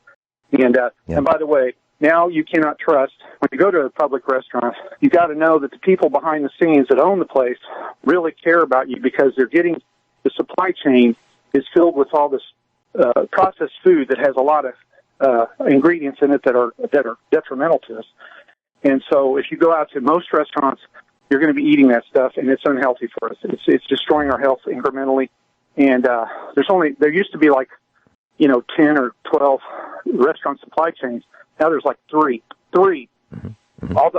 And, and by the way, now you cannot trust, when you go to a public restaurant, you got to know that the people behind the scenes that own the place really care about you, because they're getting, the supply chain is filled with all this processed food that has a lot of ingredients in it that are detrimental to us. And so if you go out to most restaurants, you're going to be eating that stuff, and it's unhealthy for us. It's destroying our health incrementally. And there used to be 10 or 12 restaurant supply chains. Now there's 3. Mm-hmm. All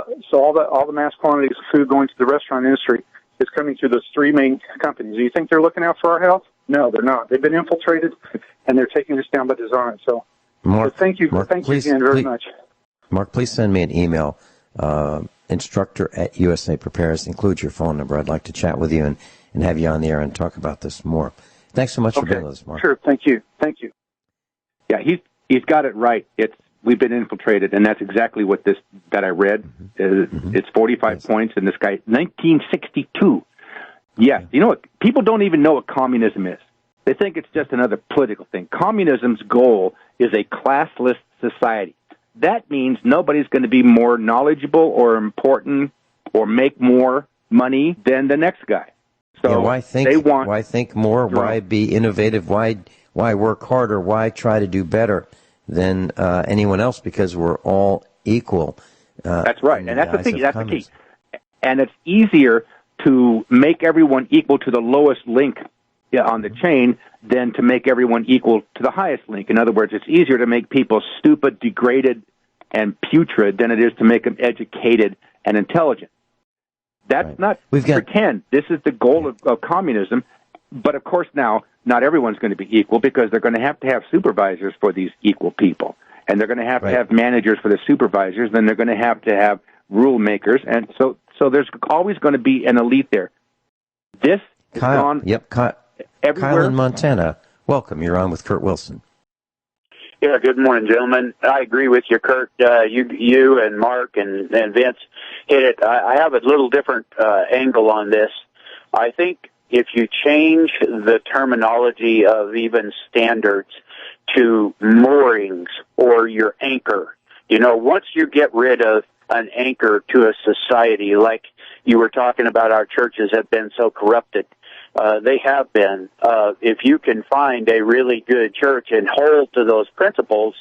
the mass quantities of food going to the restaurant industry is coming through those 3 main companies. Do you think they're looking out for our health? No, they're not. They've been infiltrated, and they're taking us down by design. So, Mark, thank you again very much. Mark, please send me an email, instructor@USA Prepares. Include your phone number. I'd like to chat with you and have you on the air and talk about this more. Thanks so much for being with us, Mark. Sure, thank you. Yeah, he's got it right. we've been infiltrated, and that's exactly what that I read. It's 45 points, and this guy, 1962. Yes, you know what? People don't even know what communism is. They think it's just another political thing. Communism's goal is a classless society. That means nobody's going to be more knowledgeable or important or make more money than the next guy. So yeah, why think more? Why be innovative? Why work harder? Why try to do better than anyone else? Because we're all equal. That's right, and that's the thing. That's the key. And it's easier to make everyone equal to the lowest link on the chain than to make everyone equal to the highest link. In other words, it's easier to make people stupid, degraded, and putrid than it is to make them educated and intelligent. That's not pretend. This is the goal of communism. But, of course, now, not everyone's going to be equal because they're going to have supervisors for these equal people. And they're going to have managers for the supervisors. Then they're going to have rule makers. And so there's always going to be an elite there. This is gone everywhere. Kyle in Montana, welcome. You're on with Kurt Wilson. Yeah, good morning, gentlemen. I agree with you, Kurt. You and Mark and Vince hit it. I have a little different angle on this. I think if you change the terminology of even standards to moorings or your anchor, once you get rid of an anchor to a society, like you were talking about, our churches have been so corrupted. They have been. If you can find a really good church and hold to those principles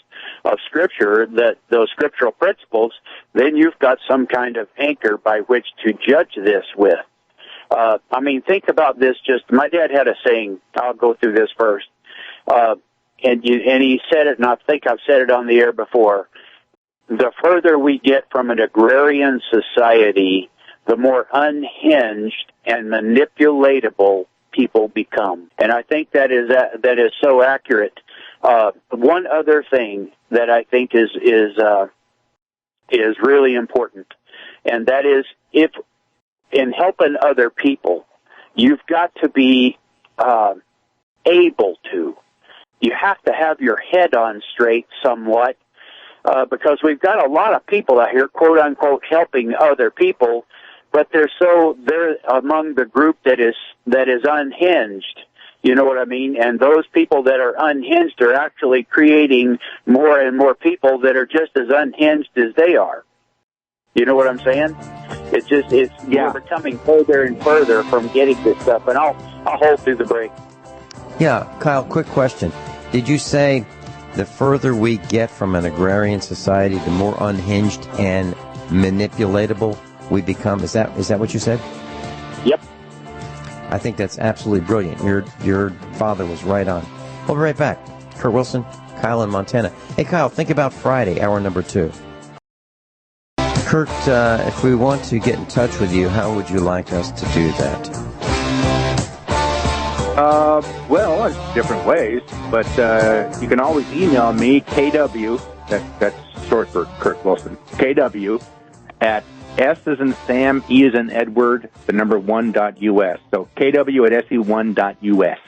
of Scripture, those scriptural principles, then you've got some kind of anchor by which to judge this with. Think about this. My dad had a saying. I'll go through this first. And he said it, and I think I've said it on the air before. The further we get from an agrarian society, the more unhinged and manipulatable people become. And I think that is so accurate. One other thing that I think is really important, and that is, if in helping other people, you've got to be able to. You have to have your head on straight somewhat, because we've got a lot of people out here, quote unquote, helping other people, but they're among the group that is unhinged. You know what I mean? And those people that are unhinged are actually creating more and more people that are just as unhinged as they are. You know what I'm saying? We're becoming further and further from getting this stuff. And I'll hold through the break. Yeah, Kyle, quick question. Did you say the further we get from an agrarian society, the more unhinged and manipulatable we become? Is that what you said? Yep. I think that's absolutely brilliant. Your father was right on. We'll be right back. Kurt Wilson, Kyle in Montana. Hey, Kyle, think about Friday, hour number 2. Kurt, if we want to get in touch with you, how would you like us to do that? Well, there's different ways, but you can always email me, KW, that's short for Kurt Wilson, KW, at S as in Sam, E as in Edward, the number 1.us. So KW at SE1.us.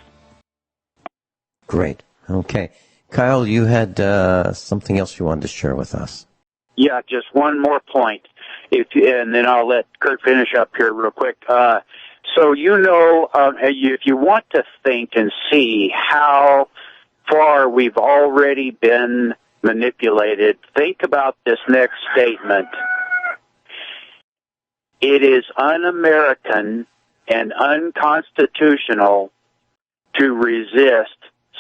Great. Okay. Kyle, you had something else you wanted to share with us. Yeah, just one more point, and then I'll let Kurt finish up here real quick. So if you want to think and see how far we've already been manipulated, think about this next statement. It is un-American and unconstitutional to resist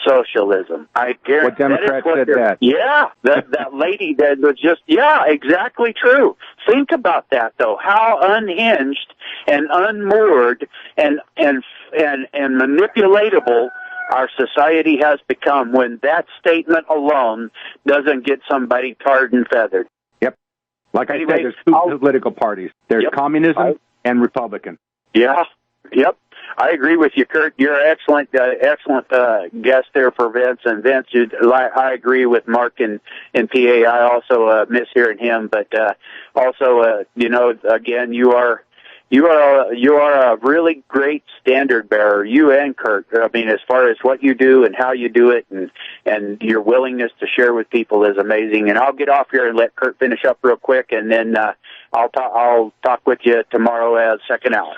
socialism. I guarantee. What Democrat said that? Yeah, that lady that was just, exactly true. Think about that, though. How unhinged and unmoored and manipulatable our society has become when that statement alone doesn't get somebody tarred and feathered. Yep. Like I said, there's two political parties. There's communism and Republican. Yeah. Yep. I agree with you, Kurt. You're an excellent guest there for Vince. And Vince, I agree with Mark in PA. I also miss hearing him. But also, again, you are You are a really great standard bearer, you and Kurt. I mean, as far as what you do and how you do it, and your willingness to share with people is amazing. And I'll get off here and let Kurt finish up real quick, and then I'll talk with you tomorrow at second hour.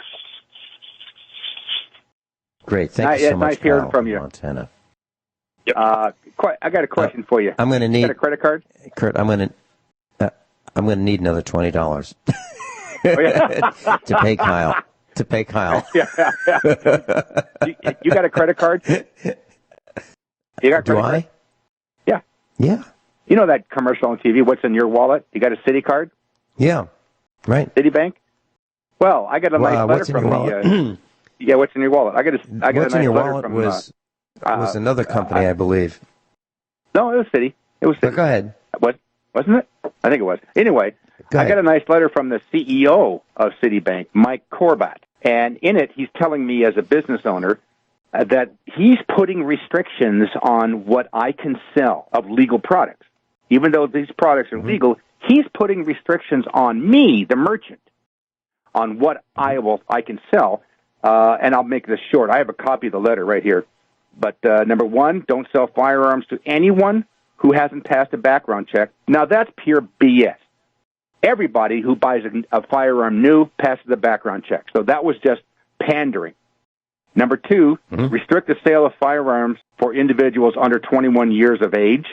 Great, thank you so much. Nice hearing from you, Montana. Yep. I got a question for you. I'm going to need. You got a credit card? Kurt, I'm going to need another $20. Oh, yeah. to pay Kyle. Yeah. You got a credit card? You got a credit Do I? card? Yeah. Yeah. You know that commercial on TV, what's in your wallet? You got a Citi card? Yeah. Right. Citibank? Well, I got a nice letter what's in from your the... yeah, what's in your wallet? I got what's a nice in your letter wallet from... was another company, I believe. No, it was Citi. It was Citi. But go ahead. Wasn't it? I think it was. Anyway, I got a nice letter from the CEO of Citibank, Mike Corbat. And in it, he's telling me as a business owner that he's putting restrictions on what I can sell of legal products. Even though these products are legal, he's putting restrictions on me, the merchant, on what I can sell. And I'll make this short. I have a copy of the letter right here. But number one, don't sell firearms to anyone who hasn't passed a background check. Now, that's pure BS. Everybody who buys a firearm new passes the background check. So that was just pandering. Number two, restrict the sale of firearms for individuals under 21 years of age,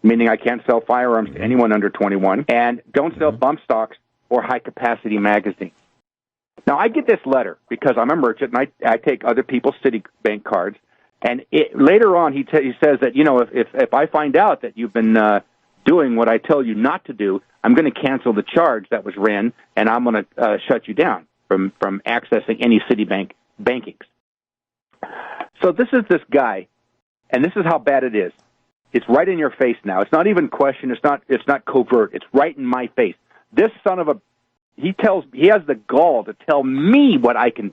meaning I can't sell firearms to anyone under 21. And don't sell bump stocks or high-capacity magazines. Now, I get this letter because I'm a merchant, and I take other people's Citibank cards. And later on, he says that, if I find out that you've been doing what I tell you not to do, I'm going to cancel the charge that was ran, and I'm going to shut you down from accessing any Citibank bankings. So this is this guy, and this is how bad it is. It's right in your face now. It's not even question. It's not covert. It's right in my face. This son of a he has the gall to tell me what I can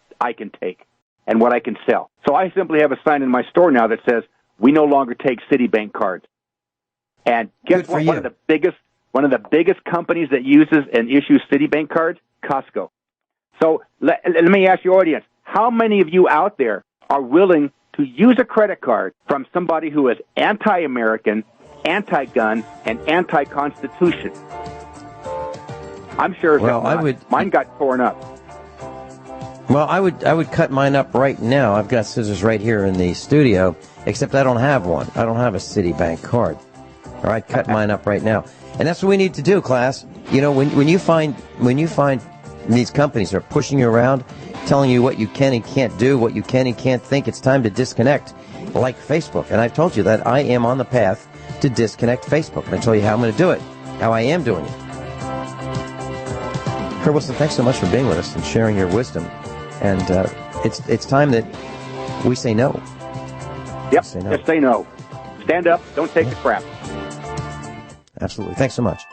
take and what I can sell. So I simply have a sign in my store now that says, we no longer take Citibank cards. And guess what? One of the biggest companies that uses and issues Citibank cards, Costco. So let me ask your audience, how many of you out there are willing to use a credit card from somebody who is anti-American, anti-gun, and anti-Constitution? I'm sure mine got torn up. Well, I would cut mine up right now. I've got scissors right here in the studio, except I don't have one. I don't have a Citibank card. All right, cut mine up right now. And that's what we need to do, class. When you find these companies are pushing you around, telling you what you can and can't do, what you can and can't think, it's time to disconnect, like Facebook. And I've told you that I am on the path to disconnect Facebook. And I tell you how I'm going to do it, how I am doing it. Kurt Wilson, thanks so much for being with us and sharing your wisdom. And it's time that we say no. Yep, just say no. Stand up, don't take the crap. Absolutely. Thanks so much.